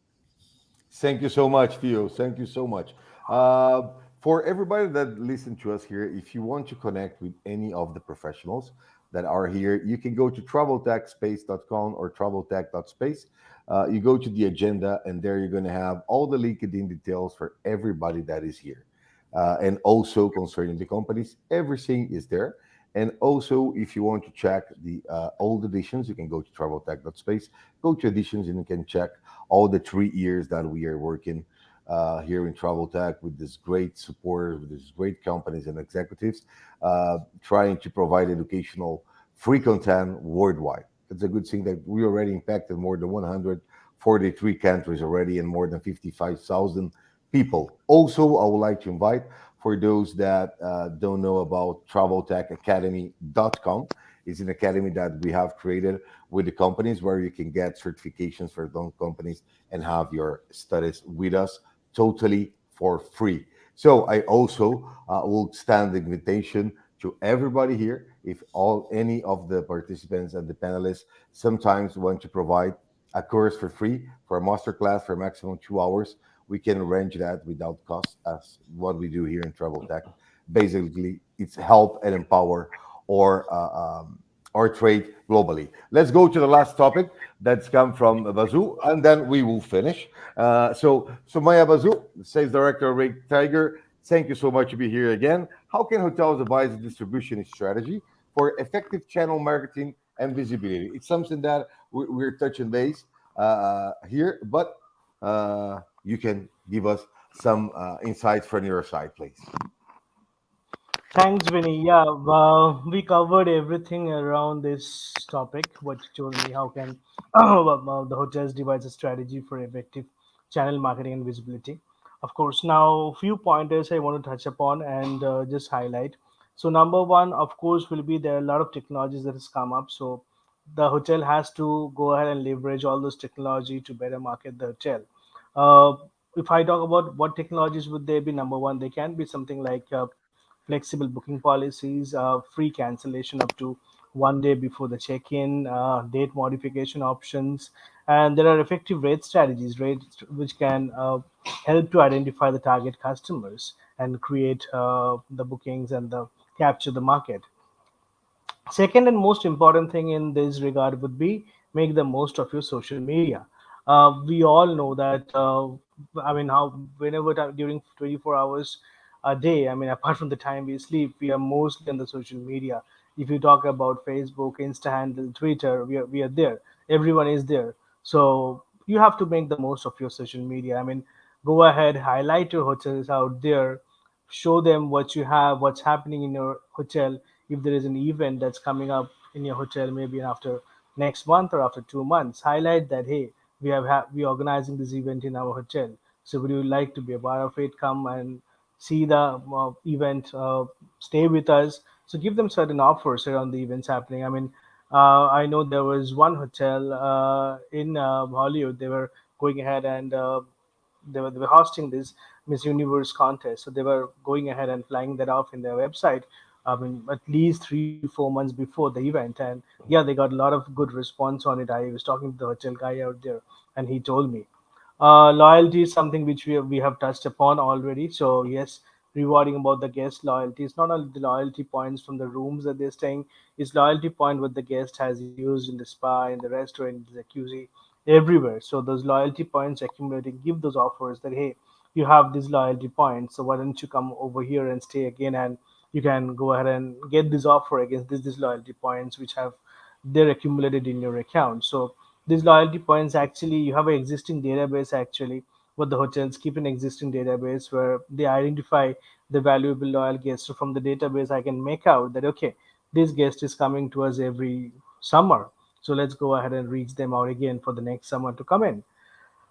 Thank you so much, Theo. Thank you so much. For everybody that listened to us here, if you want to connect with any of the professionals that are here, you can go to traveltechspace.com or traveltech.space. You go to the agenda, and there you're going to have all the LinkedIn details for everybody that is here. And also concerning the companies, everything is there. And also, if you want to check the old editions, you can go to traveltech.space, go to editions, and you can check all the 3 years that we are working here in Travel Tech with this great support, with these great companies and executives, trying to provide educational free content worldwide. It's a good thing that we already impacted more than 143 countries already, and more than 55,000 people. Also, I would like to invite, for those that don't know about traveltechacademy.com, it's an academy that we have created with the companies, where you can get certifications for those companies and have your studies with us totally for free. So I also will extend the invitation to everybody here. If any of the participants and the panelists sometimes want to provide a course for free for a masterclass for maximum 2 hours, we can arrange that without cost, as what we do here in Travel Tech. Basically, it's help and empower our trade globally. Let's go to the last topic that's come from Basu, and then we will finish. So, Soumya Basu, Sales Director of Rig Tiger, thank you so much to be here again. How can hotels devise a distribution strategy for effective channel marketing and visibility? It's something that we're touching base here, but you can give us some insights from your side, please. Thanks, Vinny. Yeah, we covered everything around this topic. What you told me, how can the hotels devise a strategy for effective channel marketing and visibility? Of course, now few pointers I want to touch upon and just highlight. So number one, of course, will be there are a lot of technologies that has come up. So the hotel has to go ahead and leverage all those technology to better market the hotel. Uh, if I talk about what technologies would they be, number one, they can be something like flexible booking policies, free cancellation up to 1 day before the check-in, date modification options, and there are effective rate strategies, rates which can help to identify the target customers and create the bookings and the capture the market. Second and most important thing in this regard would be make the most of your social media. We all know that. I mean, how whenever during 24 hours a day. I mean, apart from the time we sleep, we are mostly on the social media. If you talk about Facebook, Insta handle, Twitter, we are there. Everyone is there. So you have to make the most of your social media. I mean, go ahead, highlight your hotels out there, show them what you have, what's happening in your hotel. If there is an event that's coming up in your hotel, maybe after next month or after 2 months, highlight that hey, we organizing this event in our hotel. So would you like to be a part of it? Come and see the event, stay with us. So give them certain offers around the events happening. I mean, I know there was one hotel in Hollywood. They were going ahead and they were hosting this Miss Universe contest. So they were going ahead and flying that off in their website. I mean, at least 3-4 months before the event, and yeah, they got a lot of good response on it. I was talking to the hotel guy out there, and he told me loyalty is something which we have touched upon already. So yes, rewarding about the guest loyalty. It's not only the loyalty points from the rooms that they're staying. It's loyalty point what the guest has used in the spa, in the restaurant, the jacuzzi, everywhere. So those loyalty points accumulating, give those offers that hey, you have these loyalty points, so why don't you come over here and stay again, and you can go ahead and get this offer against this loyalty points which have they're accumulated in your account. So these loyalty points actually you have an existing database actually what the hotels keep an existing database where they identify the valuable loyal guests. So from the database I can make out that okay, this guest is coming to us every summer, so let's go ahead and reach them out again for the next summer to come in.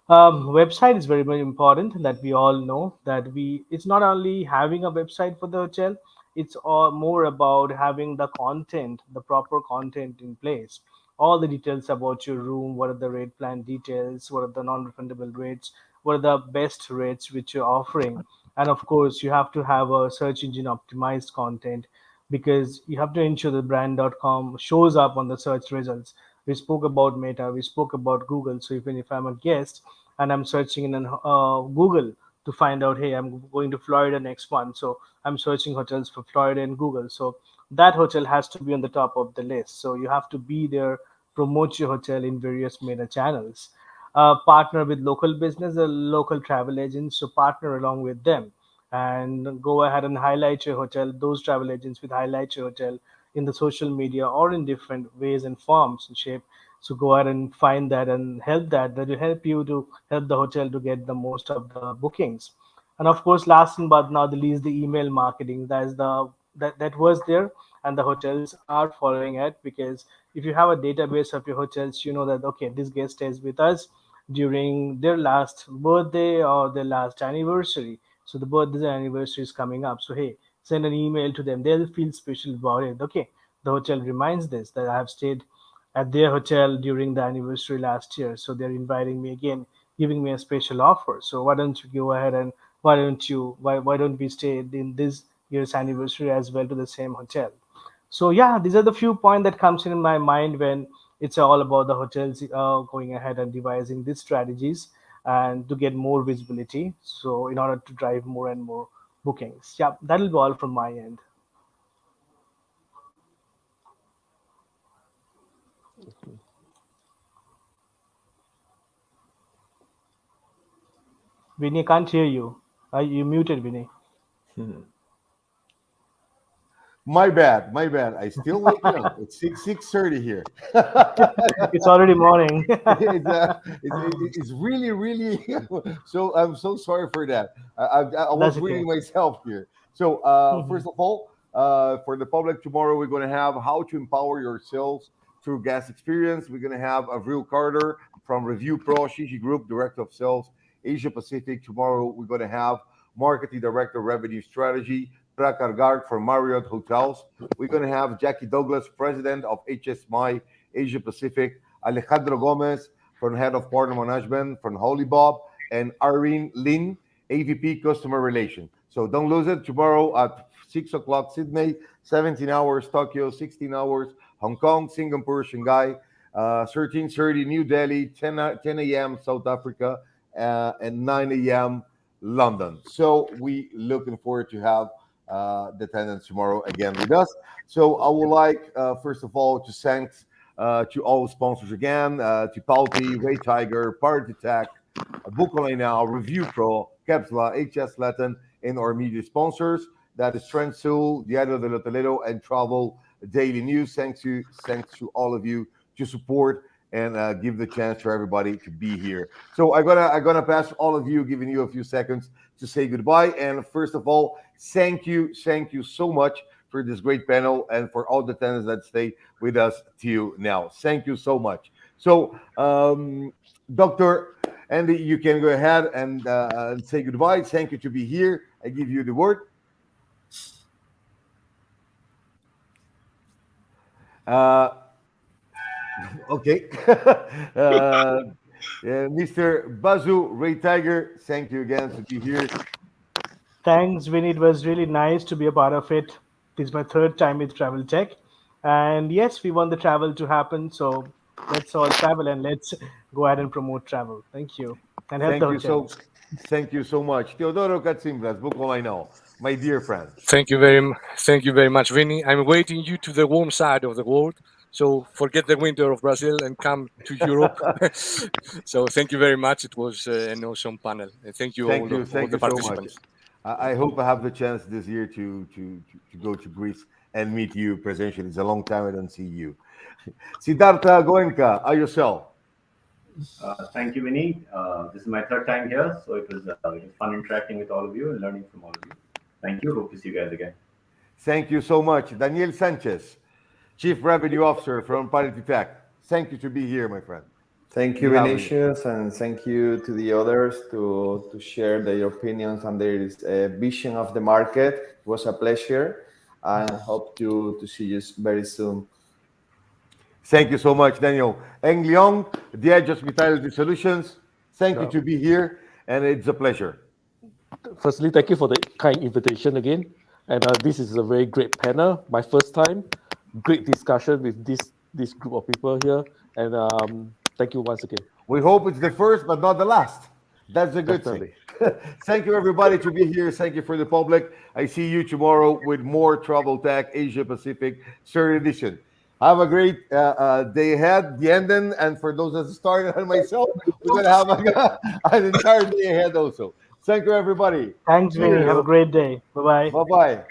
Website is very very important that we all know that we it's not only having a website for the hotel, it's all more about having the content, the proper content in place, all the details about your room, what are the rate plan details, what are the non-refundable rates, what are the best rates which you're offering, and of course you have to have a search engine optimized content because you have to ensure the brand.com shows up on the search results. We spoke about Meta, we spoke about Google. So even if I'm a guest and I'm searching in Google to find out, hey, I'm going to Florida next month, so I'm searching hotels for Florida in Google. So that hotel has to be on the top of the list. So you have to be there, promote your hotel in various Meta channels. Partner with local business, local travel agents, so partner along with them and go ahead and highlight your hotel. Those travel agents will highlight your hotel in the social media or in different ways and forms and shape. So go ahead and find that and help that. That will help you to help the hotel to get the most of the bookings. And of course, last but not the least, the email marketing. That was there, and the hotels are following it because if you have a database of your hotels, you know that okay, this guest stays with us during their last birthday or their last anniversary. So the birthday anniversary is coming up. So hey, send an email to them. They'll feel special about it. Okay, the hotel reminds this that I have stayed at their hotel during the anniversary last year. So they're inviting me again, giving me a special offer. So why don't you go ahead and why don't we stay in this years anniversary as well to the same hotel. So yeah, these are the few points that comes in my mind when it's all about the hotels going ahead and devising these strategies and to get more visibility. So in order to drive more and more bookings. Yeah, that'll be all from my end. Vinny, I can't hear you. You muted, Vinny. My bad. I still waking up. It's 6:30 here. It's already morning. It's really so I'm so sorry for that. I was That's okay. reading myself here. So first of all, for the public tomorrow, we're going to have how to empower your sales through guest experience. We're going to have Avril Carter from Review Pro, Shishi Group, Director of Sales, Asia Pacific. Tomorrow, we're going to have Marketing Director, Revenue Strategy, Prakar Garg from Marriott Hotels. We're going to have Jackie Douglas, President of HSMI Asia Pacific, Alejandro Gomez from Head of Partner Management from Holy Bob, and Irene Lin, AVP Customer Relation. So don't lose it. Tomorrow at 6 o'clock Sydney, 17 hours Tokyo, 16 hours Hong Kong, Singapore, Shanghai, 13:30 New Delhi, 10 a.m. South Africa, and 9 a.m. London. So we looking forward to have the attendance tomorrow again with us. So I would like, first of all, to thank to all sponsors again, to PARATY, Ray Tiger, PARATY Tech, BOOKONLINENOW, Review Pro, Capsula, HS Latin, and our media sponsors. That is Trend Sul, Diario de Toledo, and Travel Daily News. Thanks to all of you to support and give the chance for everybody to be here. So I'm gonna pass all of you, giving you a few seconds to say goodbye. And first of all, thank you so much for this great panel and for all the attendees that stay with us till now. Thank you so much. So, Dr. Andy, you can go ahead and say goodbye. Thank you to be here. I give you the word. Okay. Mr. Basu, Ray Tiger, thank you again to be here. Thanks, Vinny. It was really nice to be a part of it. This is my third time with Travel Tech. And yes, we want the travel to happen. So let's all travel and let's go ahead and promote travel. Thank you. And help the hotels. Thank you so much. Theodoros Katsimpras, BOOKONLINENOW, my dear friend. Thank you very much, Vinny. I'm waiting you to the warm side of the world. So forget the winter of Brazil and come to Europe. So thank you very much. It was an awesome panel. And thank you all the participants. So much. I hope I have the chance this year to go to Greece and meet you presentially. It's a long time I don't see you. Siddharta, Goenka, AIOSELL. Thank you, Vinny. This is my third time here, so it was fun interacting with all of you and learning from all of you. Thank you. Hope to see you guys again. Thank you so much. Daniel Sánchez, Chief Revenue Officer from PARATY Tech. Thank you to be here, my friend. Thank you, Vinicius, and thank you to the others to share their opinions and their vision of the market. It was a pleasure, and hope to see you very soon. Thank you so much, Daniel. Leong, the Edge Hospitality Solutions. Thank you to be here, and it's a pleasure. Firstly, thank you for the kind invitation again. And this is a very great panel. My first time. Great discussion with this group of people here. And thank you once again. We hope it's the first, but not the last. That's a good thing. Thank you, everybody, to be here. Thank you for the public. I see you tomorrow with more Travel Tech Asia Pacific third edition. Have a great day ahead, the ending. And for those that started and myself, we're going to have an entire day ahead also. Thank you, everybody. Thanks, Vinny. Have a great day. Bye-bye. Bye-bye.